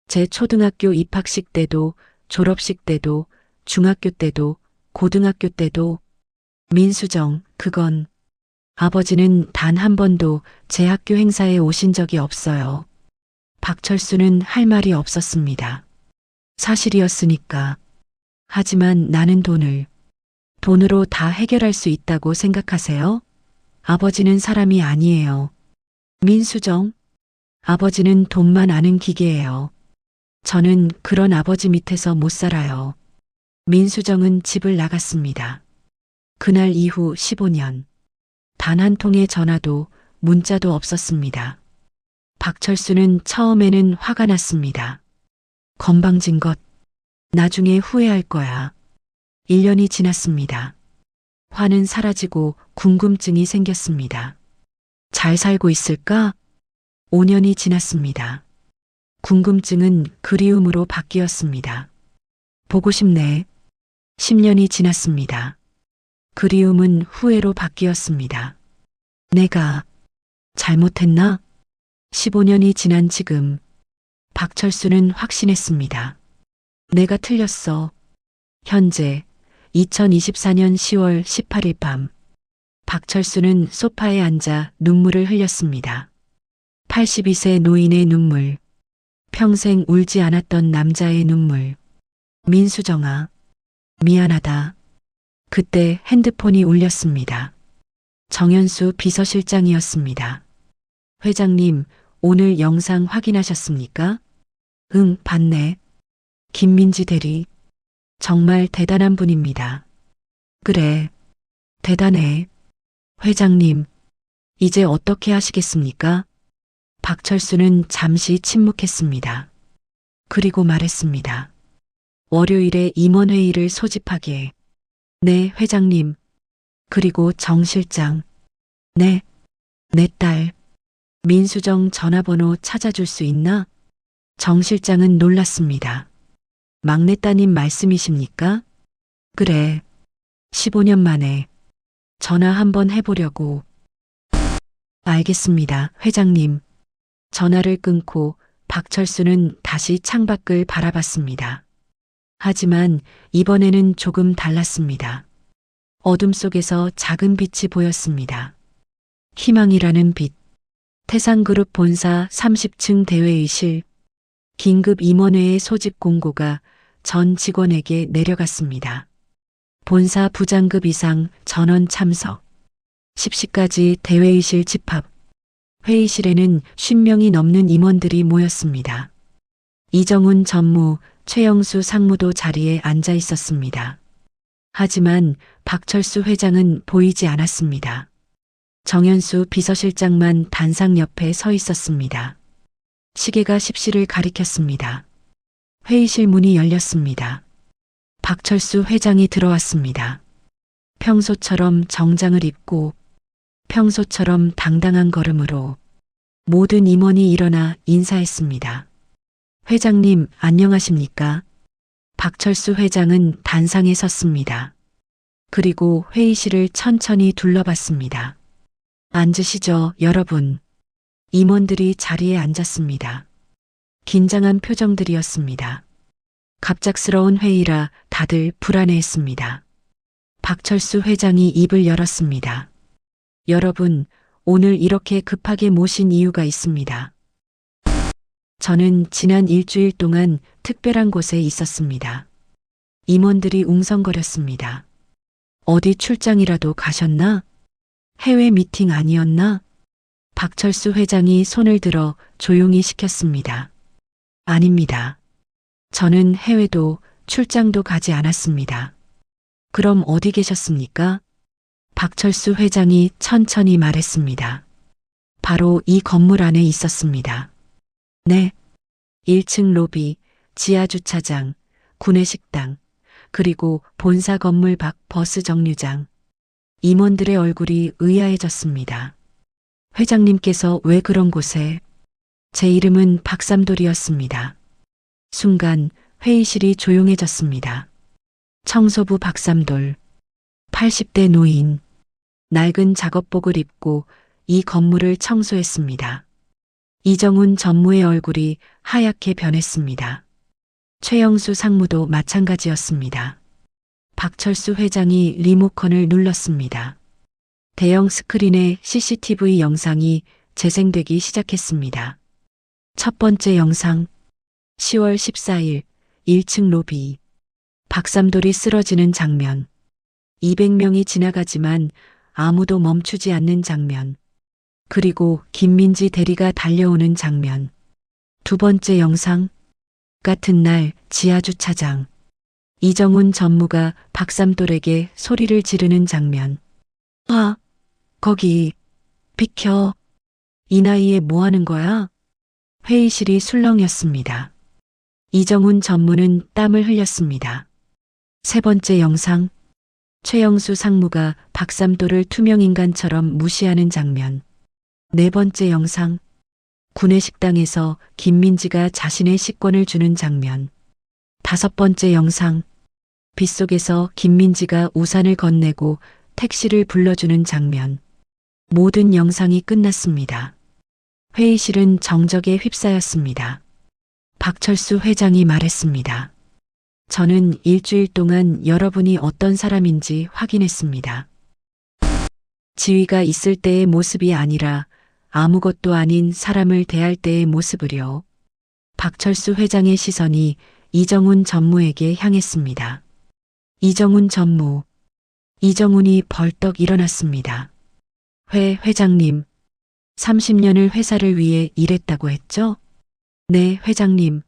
제 초등학교 입학식 때도, 졸업식 때도, 중학교 때도, 고등학교 때도. 민수정, 그건. 아버지는 단 한 번도 제 학교 행사에 오신 적이 없어요. 박철수는 할 말이 없었습니다. 사실이었으니까. 하지만 나는 돈으로 다 해결할 수 있다고 생각하세요? 아버지는 사람이 아니에요. 민수정, 아버지는 돈만 아는 기계예요. 저는 그런 아버지 밑에서 못 살아요. 민수정은 집을 나갔습니다. 그날 이후 15년. 단 한 통의 전화도 문자도 없었습니다. 박철수는 처음에는 화가 났습니다. 건방진 것. 나중에 후회할 거야. 1년이 지났습니다. 화는 사라지고 궁금증이 생겼습니다. 잘 살고 있을까? 5년이 지났습니다. 궁금증은 그리움으로 바뀌었습니다. 보고 싶네. 10년이 지났습니다. 그리움은 후회로 바뀌었습니다. 내가 잘못했나? 15년이 지난 지금 박철수는 확신했습니다. 내가 틀렸어. 현재 2024년 10월 18일 밤 박철수는 소파에 앉아 눈물을 흘렸습니다. 82세 노인의 눈물. 평생 울지 않았던 남자의 눈물. 민수정아, 미안하다. 그때 핸드폰이 울렸습니다. 정현수 비서실장이었습니다. 회장님, 오늘 영상 확인하셨습니까? 응, 봤네. 김민지 대리. 정말 대단한 분입니다. 그래, 대단해. 회장님, 이제 어떻게 하시겠습니까? 박철수는 잠시 침묵했습니다. 그리고 말했습니다. 월요일에 임원회의를 소집하게. 네, 회장님. 그리고 정 실장. 네, 내 딸. 민수정 전화번호 찾아줄 수 있나? 정 실장은 놀랐습니다. 막내 따님 말씀이십니까? 그래. 15년 만에 전화 한번 해보려고. 알겠습니다, 회장님. 전화를 끊고 박철수는 다시 창밖을 바라봤습니다. 하지만 이번에는 조금 달랐습니다. 어둠 속에서 작은 빛이 보였습니다. 희망이라는 빛. 태상그룹 본사 30층 대회의실. 긴급 임원회의 소집 공고가 전 직원에게 내려갔습니다. 본사 부장급 이상 전원 참석. 10시까지 대회의실 집합. 회의실에는 50명이 넘는 임원들이 모였습니다. 이정훈 전무, 최영수 상무도 자리에 앉아 있었습니다. 하지만 박철수 회장은 보이지 않았습니다. 정현수 비서실장만 단상 옆에 서 있었습니다. 시계가 10시를 가리켰습니다. 회의실 문이 열렸습니다. 박철수 회장이 들어왔습니다. 평소처럼 정장을 입고 평소처럼 당당한 걸음으로 모든 임원이 일어나 인사했습니다. 회장님, 안녕하십니까? 박철수 회장은 단상에 섰습니다. 그리고 회의실을 천천히 둘러봤습니다. 앉으시죠, 여러분. 임원들이 자리에 앉았습니다. 긴장한 표정들이었습니다. 갑작스러운 회의라 다들 불안해했습니다. 박철수 회장이 입을 열었습니다. 여러분, 오늘 이렇게 급하게 모신 이유가 있습니다. 저는 지난 일주일 동안 특별한 곳에 있었습니다. 임원들이 웅성거렸습니다. 어디 출장이라도 가셨나? 해외 미팅 아니었나? 박철수 회장이 손을 들어 조용히 시켰습니다. 아닙니다. 저는 해외도 출장도 가지 않았습니다. 그럼 어디 계셨습니까? 박철수 회장이 천천히 말했습니다. 바로 이 건물 안에 있었습니다. 네. 1층 로비, 지하주차장, 구내식당, 그리고 본사 건물 밖 버스 정류장. 임원들의 얼굴이 의아해졌습니다. 회장님께서 왜 그런 곳에? 제 이름은 박삼돌이었습니다. 순간 회의실이 조용해졌습니다. 청소부 박삼돌, 80대 노인, 낡은 작업복을 입고 이 건물을 청소했습니다. 이정훈 전무의 얼굴이 하얗게 변했습니다. 최영수 상무도 마찬가지였습니다. 박철수 회장이 리모컨을 눌렀습니다. 대형 스크린에 CCTV 영상이 재생되기 시작했습니다. 첫 번째 영상, 10월 14일 1층 로비. 박삼돌이 쓰러지는 장면. 200명이 지나가지만 아무도 멈추지 않는 장면. 그리고 김민지 대리가 달려오는 장면. 두 번째 영상. 같은 날 지하주차장. 이정훈 전무가 박삼돌에게 소리를 지르는 장면. 아, 거기, 비켜. 이 나이에 뭐 하는 거야? 회의실이 술렁였습니다. 이정훈 전무는 땀을 흘렸습니다. 세 번째 영상. 최영수 상무가 박삼돌을 투명인간처럼 무시하는 장면. 네 번째 영상. 구내식당에서 김민지가 자신의 식권을 주는 장면. 다섯 번째 영상. 빗속에서 김민지가 우산을 건네고 택시를 불러주는 장면. 모든 영상이 끝났습니다. 회의실은 정적에 휩싸였습니다. 박철수 회장이 말했습니다. 저는 일주일 동안 여러분이 어떤 사람인지 확인했습니다. 지위가 있을 때의 모습이 아니라 아무것도 아닌 사람을 대할 때의 모습을요. 박철수 회장의 시선이 이정훈 전무에게 향했습니다. 이정훈 전무. 이정훈이 벌떡 일어났습니다. 회장님. 30년을 회사를 위해 일했다고 했죠? 네, 회장님.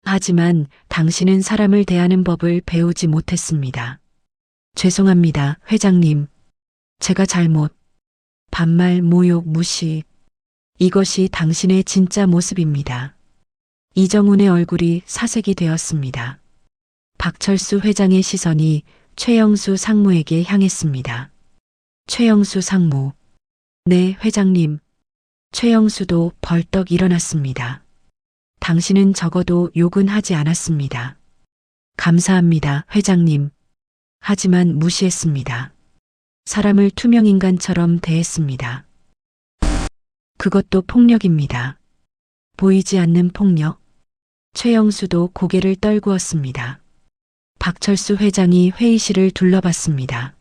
하지만 당신은 사람을 대하는 법을 배우지 못했습니다. 죄송합니다, 회장님. 제가 잘못. 반말, 모욕, 무시. 이것이 당신의 진짜 모습입니다. 이정훈의 얼굴이 사색이 되었습니다. 박철수 회장의 시선이 최영수 상무에게 향했습니다. 최영수 상무. 네, 회장님. 최영수도 벌떡 일어났습니다. 당신은 적어도 욕은 하지 않았습니다. 감사합니다, 회장님. 하지만 무시했습니다. 사람을 투명인간처럼 대했습니다. 그것도 폭력입니다. 보이지 않는 폭력. 최영수도 고개를 떨구었습니다. 박철수 회장이 회의실을 둘러봤습니다.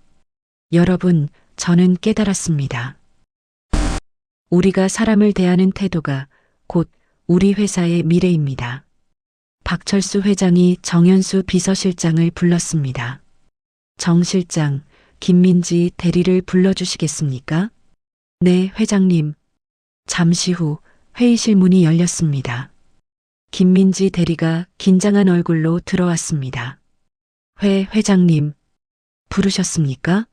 여러분, 저는 깨달았습니다. 우리가 사람을 대하는 태도가 곧 우리 회사의 미래입니다. 박철수 회장이 정현수 비서실장을 불렀습니다. 정 실장, 김민지 대리를 불러주시겠습니까? 네, 회장님. 잠시 후 회의실 문이 열렸습니다. 김민지 대리가 긴장한 얼굴로 들어왔습니다. 회장님, 부르셨습니까?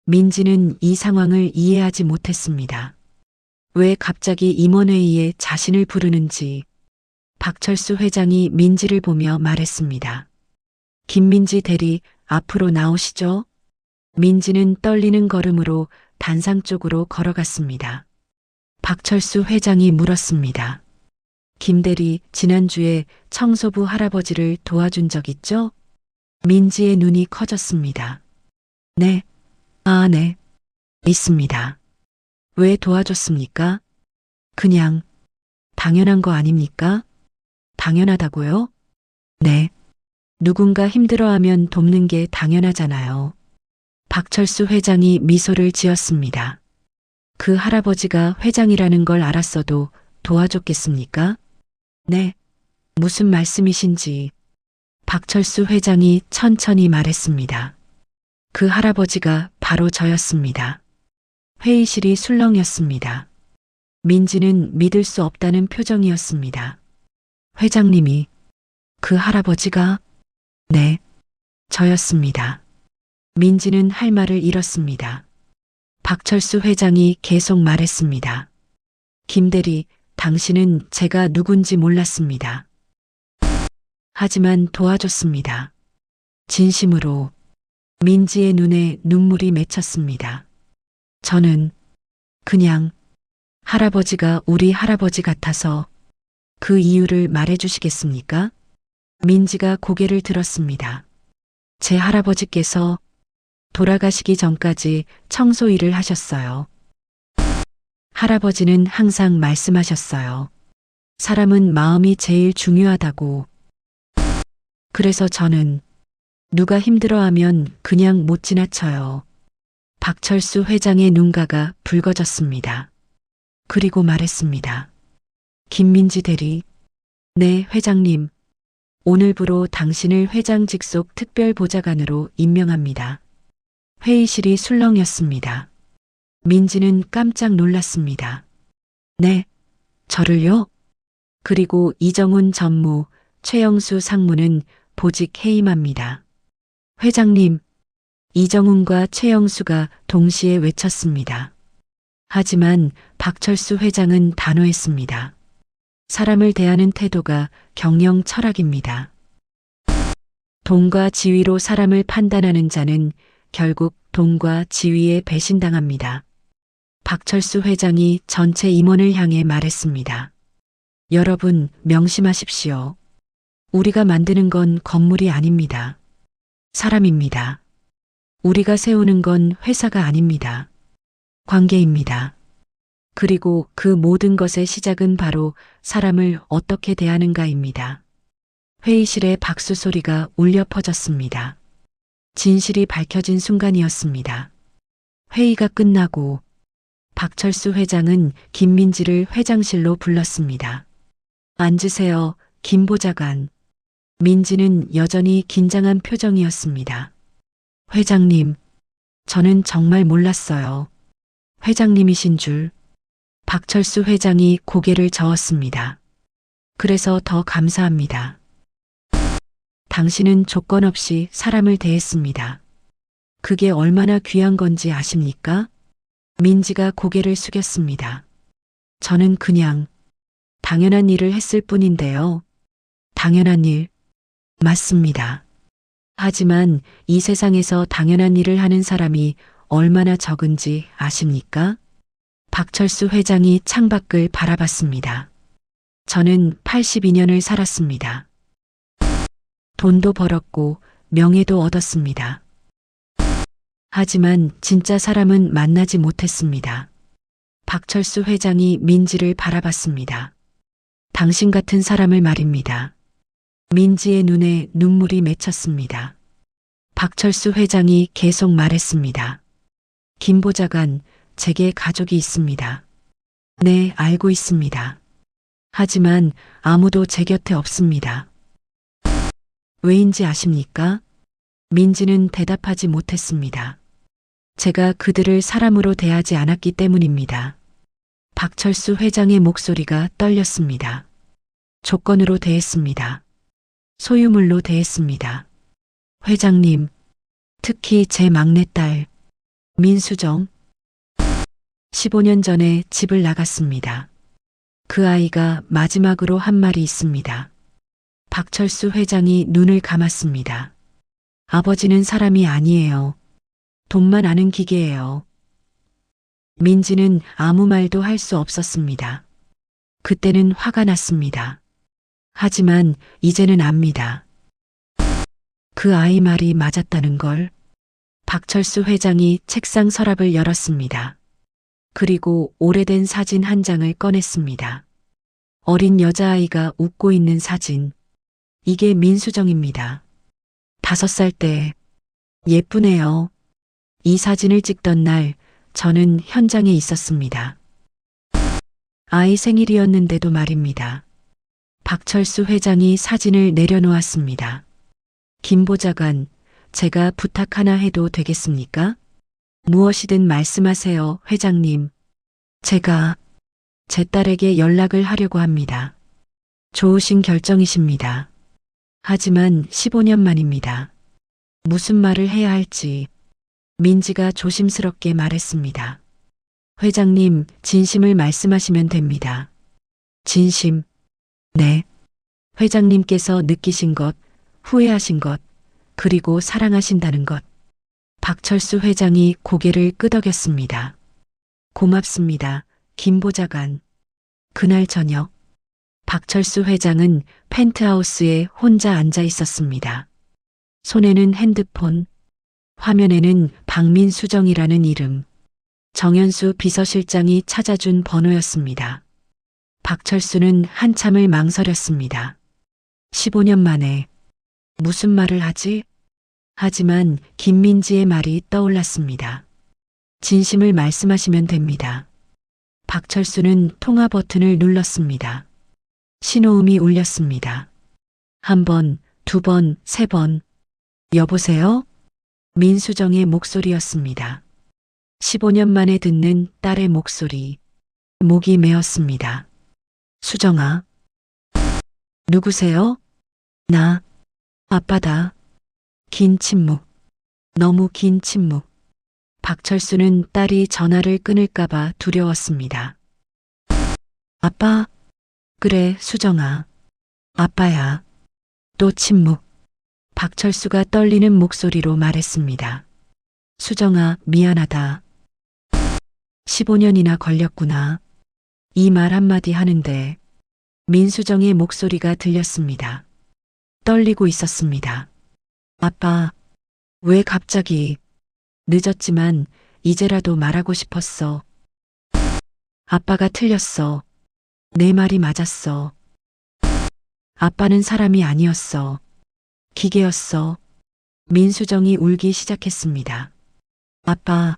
민지는 이 상황을 이해하지 못했습니다. 왜 갑자기 임원회의에 자신을 부르는지 박철수 회장이 민지를 보며 말했습니다. 김민지 대리, 앞으로 나오시죠. 민지는 떨리는 걸음으로 단상 쪽으로 걸어갔습니다. 박철수 회장이 물었습니다. 김 대리, 지난주에 청소부 할아버지를 도와준 적 있죠? 민지의 눈이 커졌습니다. 네. 네. 있습니다. 왜 도와줬습니까? 그냥 당연한 거 아닙니까? 당연하다고요? 네. 누군가 힘들어하면 돕는 게 당연하잖아요. 박철수 회장이 미소를 지었습니다. 그 할아버지가 회장이라는 걸 알았어도 도와줬겠습니까? 네. 무슨 말씀이신지 박철수 회장이 천천히 말했습니다. 그 할아버지가 바로 저였습니다. 회의실이 술렁였습니다. 민지는 믿을 수 없다는 표정이었습니다. 회장님이 그 할아버지가 네, 저였습니다. 민지는 할 말을 잃었습니다. 박철수 회장이 계속 말했습니다. 김 대리, 당신은 제가 누군지 몰랐습니다. 하지만 도와줬습니다. 진심으로. 민지의 눈에 눈물이 맺혔습니다. 저는 그냥 할아버지가 우리 할아버지 같아서. 그 이유를 말해주시겠습니까? 민지가 고개를 들었습니다. 제 할아버지께서 돌아가시기 전까지 청소 일을 하셨어요. 할아버지는 항상 말씀하셨어요. 사람은 마음이 제일 중요하다고. 그래서 저는 누가 힘들어하면 그냥 못 지나쳐요. 박철수 회장의 눈가가 붉어졌습니다. 그리고 말했습니다. 김민지 대리. 네, 회장님. 오늘부로 당신을 회장 직속 특별보좌관으로 임명합니다. 회의실이 술렁였습니다. 민지는 깜짝 놀랐습니다. 네, 저를요? 그리고 이정훈 전무, 최영수 상무는 보직 해임합니다. 회장님, 이정훈과 최영수가 동시에 외쳤습니다. 하지만 박철수 회장은 단호했습니다. 사람을 대하는 태도가 경영 철학입니다. 돈과 지위로 사람을 판단하는 자는 결국 돈과 지위에 배신당합니다. 박철수 회장이 전체 임원을 향해 말했습니다. 여러분, 명심하십시오. 우리가 만드는 건 건물이 아닙니다. 사람입니다. 우리가 세우는 건 회사가 아닙니다. 관계입니다. 그리고 그 모든 것의 시작은 바로 사람을 어떻게 대하는가입니다. 회의실에 박수 소리가 울려 퍼졌습니다. 진실이 밝혀진 순간이었습니다. 회의가 끝나고 박철수 회장은 김민지를 회장실로 불렀습니다. 앉으세요, 김 보좌관. 민지는 여전히 긴장한 표정이었습니다. 회장님, 저는 정말 몰랐어요. 회장님이신 줄. 박철수 회장이 고개를 저었습니다. 그래서 더 감사합니다. 당신은 조건 없이 사람을 대했습니다. 그게 얼마나 귀한 건지 아십니까? 민지가 고개를 숙였습니다. 저는 그냥 당연한 일을 했을 뿐인데요. 당연한 일, 맞습니다. 하지만 이 세상에서 당연한 일을 하는 사람이 얼마나 적은지 아십니까? 박철수 회장이 창밖을 바라봤습니다. 저는 82년을 살았습니다. 돈도 벌었고 명예도 얻었습니다. 하지만 진짜 사람은 만나지 못했습니다. 박철수 회장이 민지를 바라봤습니다. 당신 같은 사람을 말입니다. 민지의 눈에 눈물이 맺혔습니다. 박철수 회장이 계속 말했습니다. 김 보좌관, 제게 가족이 있습니다. 네, 알고 있습니다. 하지만 아무도 제 곁에 없습니다. 왜인지 아십니까? 민지는 대답하지 못했습니다. 제가 그들을 사람으로 대하지 않았기 때문입니다. 박철수 회장의 목소리가 떨렸습니다. 조건으로 대했습니다. 소유물로 대했습니다. 회장님, 특히 제 막내딸, 민수정. 15년 전에 집을 나갔습니다. 그 아이가 마지막으로 한 말이 있습니다. 박철수 회장이 눈을 감았습니다. 아버지는 사람이 아니에요. 돈만 아는 기계예요. 민지는 아무 말도 할 수 없었습니다. 그때는 화가 났습니다. 하지만 이제는 압니다. 그 아이 말이 맞았다는 걸. 박철수 회장이 책상 서랍을 열었습니다. 그리고 오래된 사진 한 장을 꺼냈습니다. 어린 여자아이가 웃고 있는 사진. 이게 민수정입니다. 5살 때. 예쁘네요. 이 사진을 찍던 날 저는 현장에 있었습니다. 아이 생일이었는데도 말입니다. 박철수 회장이 사진을 내려놓았습니다. 김 보좌관, 제가 부탁 하나 해도 되겠습니까? 무엇이든 말씀하세요, 회장님. 제가 제 딸에게 연락을 하려고 합니다. 좋으신 결정이십니다. 하지만 15년 만입니다. 무슨 말을 해야 할지. 민지가 조심스럽게 말했습니다. 회장님, 진심을 말씀하시면 됩니다. 진심. 네. 회장님께서 느끼신 것, 후회하신 것, 그리고 사랑하신다는 것. 박철수 회장이 고개를 끄덕였습니다. 고맙습니다, 김 보좌관. 그날 저녁, 박철수 회장은 펜트하우스에 혼자 앉아 있었습니다. 손에는 핸드폰, 화면에는 박민수정이라는 이름. 정현수 비서실장이 찾아준 번호였습니다. 박철수는 한참을 망설였습니다. 15년 만에 무슨 말을 하지? 하지만 김민지의 말이 떠올랐습니다. 진심을 말씀하시면 됩니다. 박철수는 통화 버튼을 눌렀습니다. 신호음이 울렸습니다. 1번, 2번, 3번. 여보세요? 민수정의 목소리였습니다. 15년 만에 듣는 딸의 목소리. 목이 메었습니다. 수정아. 누구세요? 나. 아빠다. 긴 침묵. 너무 긴 침묵. 박철수는 딸이 전화를 끊을까봐 두려웠습니다. 아빠. 그래, 수정아. 아빠야. 또 침묵. 박철수가 떨리는 목소리로 말했습니다. 수정아, 미안하다. 15년이나 걸렸구나. 이 말 한마디 하는데 민수정의 목소리가 들렸습니다. 떨리고 있었습니다. 아빠, 왜 갑자기? 늦었지만 이제라도 말하고 싶었어. 아빠가 틀렸어. 내 말이 맞았어. 아빠는 사람이 아니었어. 기계였어. 민수정이 울기 시작했습니다. 아빠,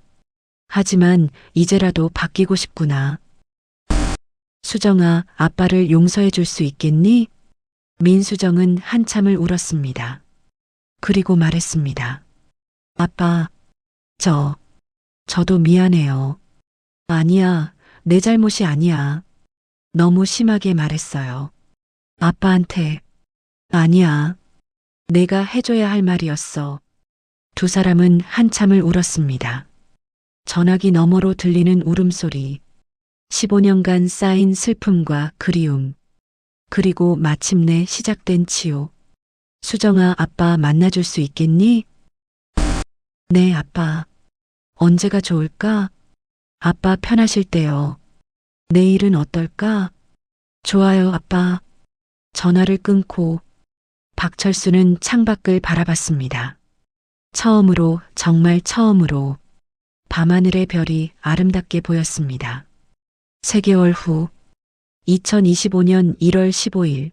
하지만 이제라도 바뀌고 싶구나. 수정아, 아빠를 용서해 줄 수 있겠니? 민수정은 한참을 울었습니다. 그리고 말했습니다. 아빠, 저도 미안해요. 아니야, 내 잘못이 아니야. 너무 심하게 말했어요. 아빠한테. 아니야. 내가 해줘야 할 말이었어. 두 사람은 한참을 울었습니다. 전화기 너머로 들리는 울음소리. 15년간 쌓인 슬픔과 그리움. 그리고 마침내 시작된 치유. 수정아, 아빠 만나줄 수 있겠니? 네, 아빠. 언제가 좋을까? 아빠 편하실 때요. 내일은 어떨까? 좋아요, 아빠. 전화를 끊고 박철수는 창밖을 바라봤습니다. 처음으로, 정말 처음으로 밤하늘의 별이 아름답게 보였습니다. 3개월 후 2025년 1월 15일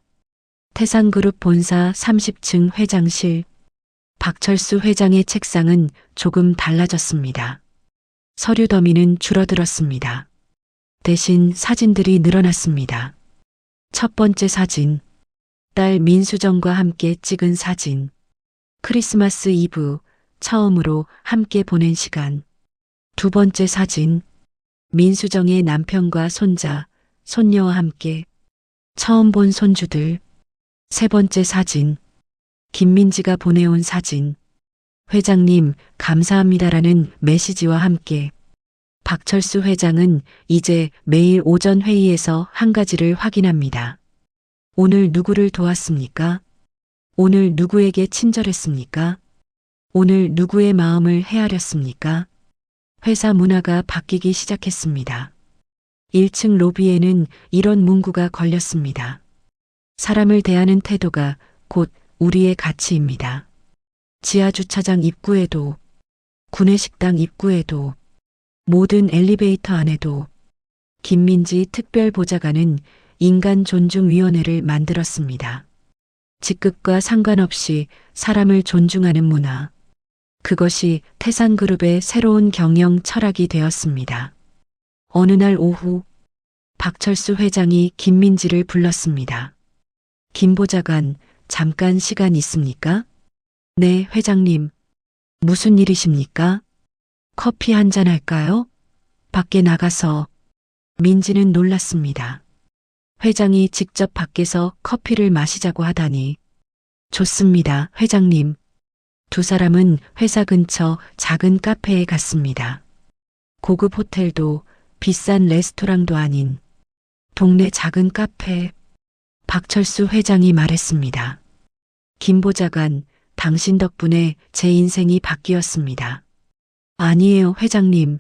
태산그룹 본사 30층 회장실. 박철수 회장의 책상은 조금 달라졌습니다. 서류 더미는 줄어들었습니다. 대신 사진들이 늘어났습니다. 첫 번째 사진. 딸 민수정과 함께 찍은 사진. 크리스마스 이브 처음으로 함께 보낸 시간. 두 번째 사진. 민수정의 남편과 손자, 손녀와 함께 처음 본 손주들. 세 번째 사진. 김민지가 보내온 사진. 회장님, 감사합니다라는 메시지와 함께. 박철수 회장은 이제 매일 오전 회의에서 한 가지를 확인합니다. 오늘 누구를 도왔습니까? 오늘 누구에게 친절했습니까? 오늘 누구의 마음을 헤아렸습니까? 회사 문화가 바뀌기 시작했습니다. 1층 로비에는 이런 문구가 걸렸습니다. 사람을 대하는 태도가 곧 우리의 가치입니다. 지하주차장 입구에도, 구내식당 입구에도, 모든 엘리베이터 안에도 김민지 특별보좌관은 인간존중위원회를 만들었습니다. 직급과 상관없이 사람을 존중하는 문화. 그것이 태산그룹의 새로운 경영 철학이 되었습니다. 어느 날 오후 박철수 회장이 김민지를 불렀습니다. 김 보좌관, 잠깐 시간 있습니까? 네, 회장님. 무슨 일이십니까? 커피 한잔 할까요? 밖에 나가서. 민지는 놀랐습니다. 회장이 직접 밖에서 커피를 마시자고 하다니. 좋습니다, 회장님. 두 사람은 회사 근처 작은 카페에 갔습니다. 고급 호텔도 비싼 레스토랑도 아닌 동네 작은 카페. 박철수 회장이 말했습니다. 김 보좌관, 당신 덕분에 제 인생이 바뀌었습니다. 아니에요, 회장님.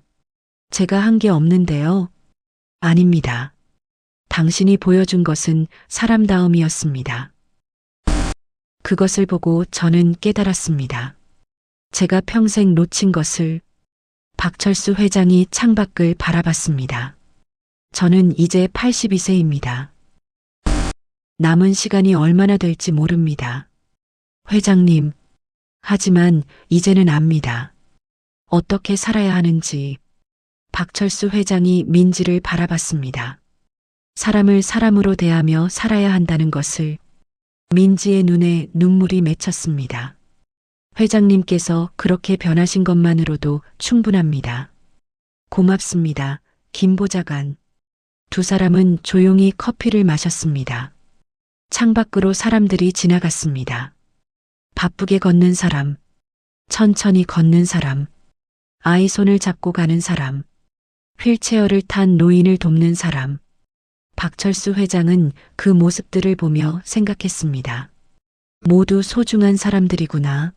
제가 한 게 없는데요. 아닙니다. 당신이 보여준 것은 사람다움이었습니다. 그것을 보고 저는 깨달았습니다. 제가 평생 놓친 것을. 박철수 회장이 창밖을 바라봤습니다. 저는 이제 82세입니다. 남은 시간이 얼마나 될지 모릅니다. 회장님, 하지만 이제는 압니다. 어떻게 살아야 하는지. 박철수 회장이 민지를 바라봤습니다. 사람을 사람으로 대하며 살아야 한다는 것을. 민지의 눈에 눈물이 맺혔습니다. 회장님께서 그렇게 변하신 것만으로도 충분합니다. 고맙습니다, 김 보좌관. 두 사람은 조용히 커피를 마셨습니다. 창밖으로 사람들이 지나갔습니다. 바쁘게 걷는 사람, 천천히 걷는 사람, 아이 손을 잡고 가는 사람, 휠체어를 탄 노인을 돕는 사람. 박철수 회장은 그 모습들을 보며 생각했습니다. 모두 소중한 사람들이구나.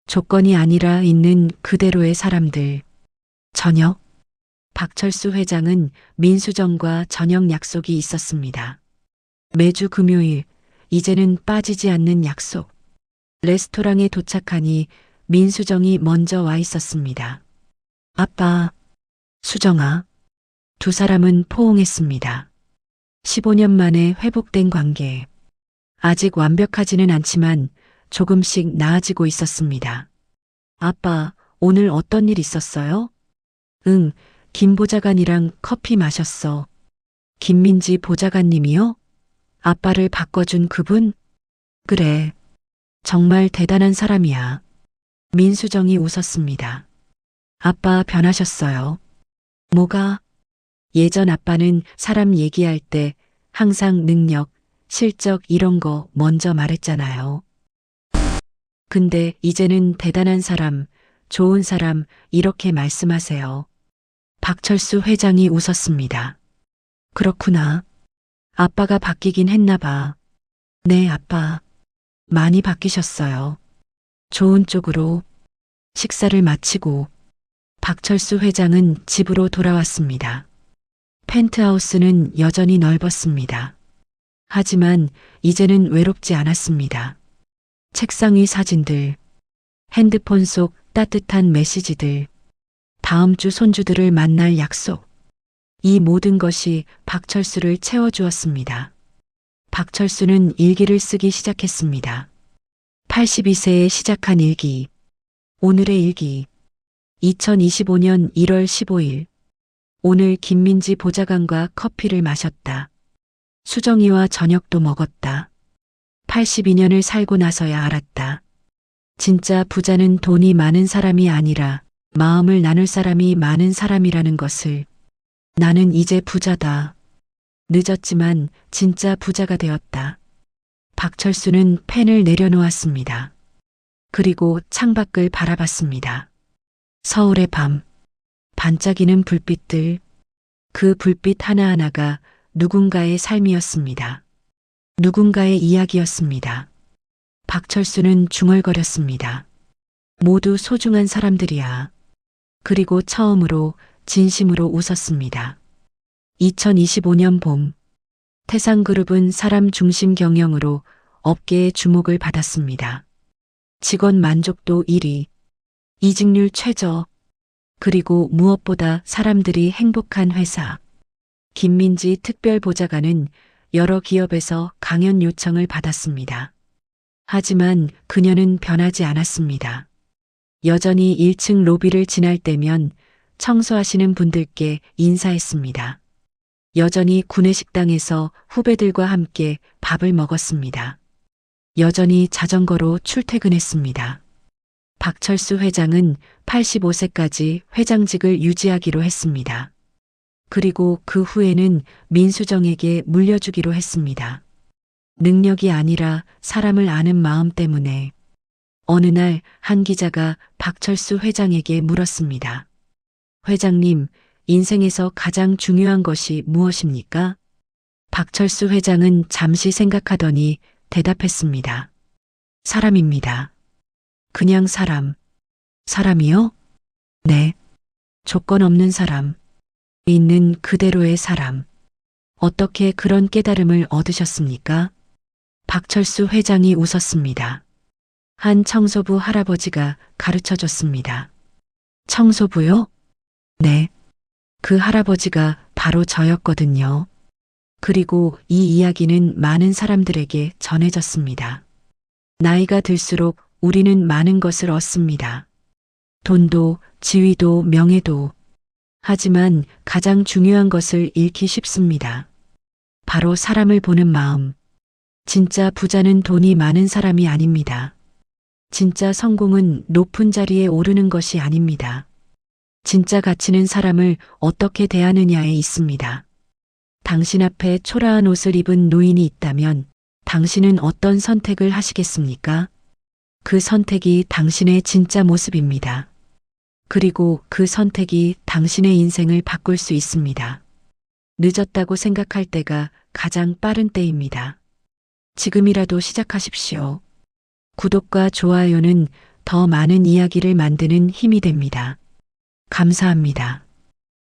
조건이 아니라 있는 그대로의 사람들. 저녁. 박철수 회장은 민수정과 저녁 약속이 있었습니다. 매주 금요일, 이제는 빠지지 않는 약속. 레스토랑에 도착하니 민수정이 먼저 와 있었습니다. 아빠, 수정아. 두 사람은 포옹했습니다. 15년 만에 회복된 관계. 아직 완벽하지는 않지만 조금씩 나아지고 있었습니다. 아빠, 오늘 어떤 일 있었어요? 응, 김 보좌관이랑 커피 마셨어. 김민지 보좌관님이요? 아빠를 바꿔준 그분? 그래. 정말 대단한 사람이야. 민수정이 웃었습니다. 아빠 변하셨어요. 뭐가? 예전 아빠는 사람 얘기할 때 항상 능력, 실적 이런 거 먼저 말했잖아요. 근데 이제는 대단한 사람, 좋은 사람 이렇게 말씀하세요. 박철수 회장이 웃었습니다. 그렇구나. 아빠가 바뀌긴 했나 봐. 네, 아빠. 많이 바뀌셨어요. 좋은 쪽으로. 식사를 마치고 박철수 회장은 집으로 돌아왔습니다. 펜트하우스는 여전히 넓었습니다. 하지만 이제는 외롭지 않았습니다. 책상 위 사진들, 핸드폰 속 따뜻한 메시지들, 다음 주 손주들을 만날 약속. 이 모든 것이 박철수를 채워주었습니다. 박철수는 일기를 쓰기 시작했습니다. 82세에 시작한 일기. 오늘의 일기. 2025년 1월 15일. 오늘 김민지 보좌관과 커피를 마셨다. 수정이와 저녁도 먹었다. 82년을 살고 나서야 알았다. 진짜 부자는 돈이 많은 사람이 아니라 마음을 나눌 사람이 많은 사람이라는 것을. 나는 이제 부자다. 늦었지만 진짜 부자가 되었다. 박철수는 펜을 내려놓았습니다. 그리고 창밖을 바라봤습니다. 서울의 밤, 반짝이는 불빛들, 그 불빛 하나하나가 누군가의 삶이었습니다. 누군가의 이야기였습니다. 박철수는 중얼거렸습니다. 모두 소중한 사람들이야. 그리고 처음으로 진심으로 웃었습니다. 2025년 봄, 태상그룹은 사람 중심 경영으로 업계의 주목을 받았습니다. 직원 만족도 1위, 이직률 최저, 그리고 무엇보다 사람들이 행복한 회사. 김민지 특별보좌관은 여러 기업에서 강연 요청을 받았습니다. 하지만 그녀는 변하지 않았습니다. 여전히 1층 로비를 지날 때면 청소하시는 분들께 인사했습니다. 여전히 구내식당에서 후배들과 함께 밥을 먹었습니다. 여전히 자전거로 출퇴근했습니다. 박철수 회장은 85세까지 회장직을 유지하기로 했습니다. 그리고 그 후에는 민수정에게 물려주기로 했습니다. 능력이 아니라 사람을 아는 마음 때문에. 어느 날 한 기자가 박철수 회장에게 물었습니다. 회장님, 인생에서 가장 중요한 것이 무엇입니까? 박철수 회장은 잠시 생각하더니 대답했습니다. 사람입니다. 그냥 사람. 사람이요? 네. 조건 없는 사람. 있는 그대로의 사람. 어떻게 그런 깨달음을 얻으셨습니까? 박철수 회장이 웃었습니다. 한 청소부 할아버지가 가르쳐 줬습니다. 청소부요? 네. 그 할아버지가 바로 저였거든요. 그리고 이 이야기는 많은 사람들에게 전해졌습니다. 나이가 들수록 우리는 많은 것을 얻습니다. 돈도, 지위도, 명예도. 하지만 가장 중요한 것을 잃기 쉽습니다. 바로 사람을 보는 마음. 진짜 부자는 돈이 많은 사람이 아닙니다. 진짜 성공은 높은 자리에 오르는 것이 아닙니다. 진짜 가치는 사람을 어떻게 대하느냐에 있습니다. 당신 앞에 초라한 옷을 입은 노인이 있다면 당신은 어떤 선택을 하시겠습니까? 그 선택이 당신의 진짜 모습입니다. 그리고 그 선택이 당신의 인생을 바꿀 수 있습니다. 늦었다고 생각할 때가 가장 빠른 때입니다. 지금이라도 시작하십시오. 구독과 좋아요는 더 많은 이야기를 만드는 힘이 됩니다. 감사합니다.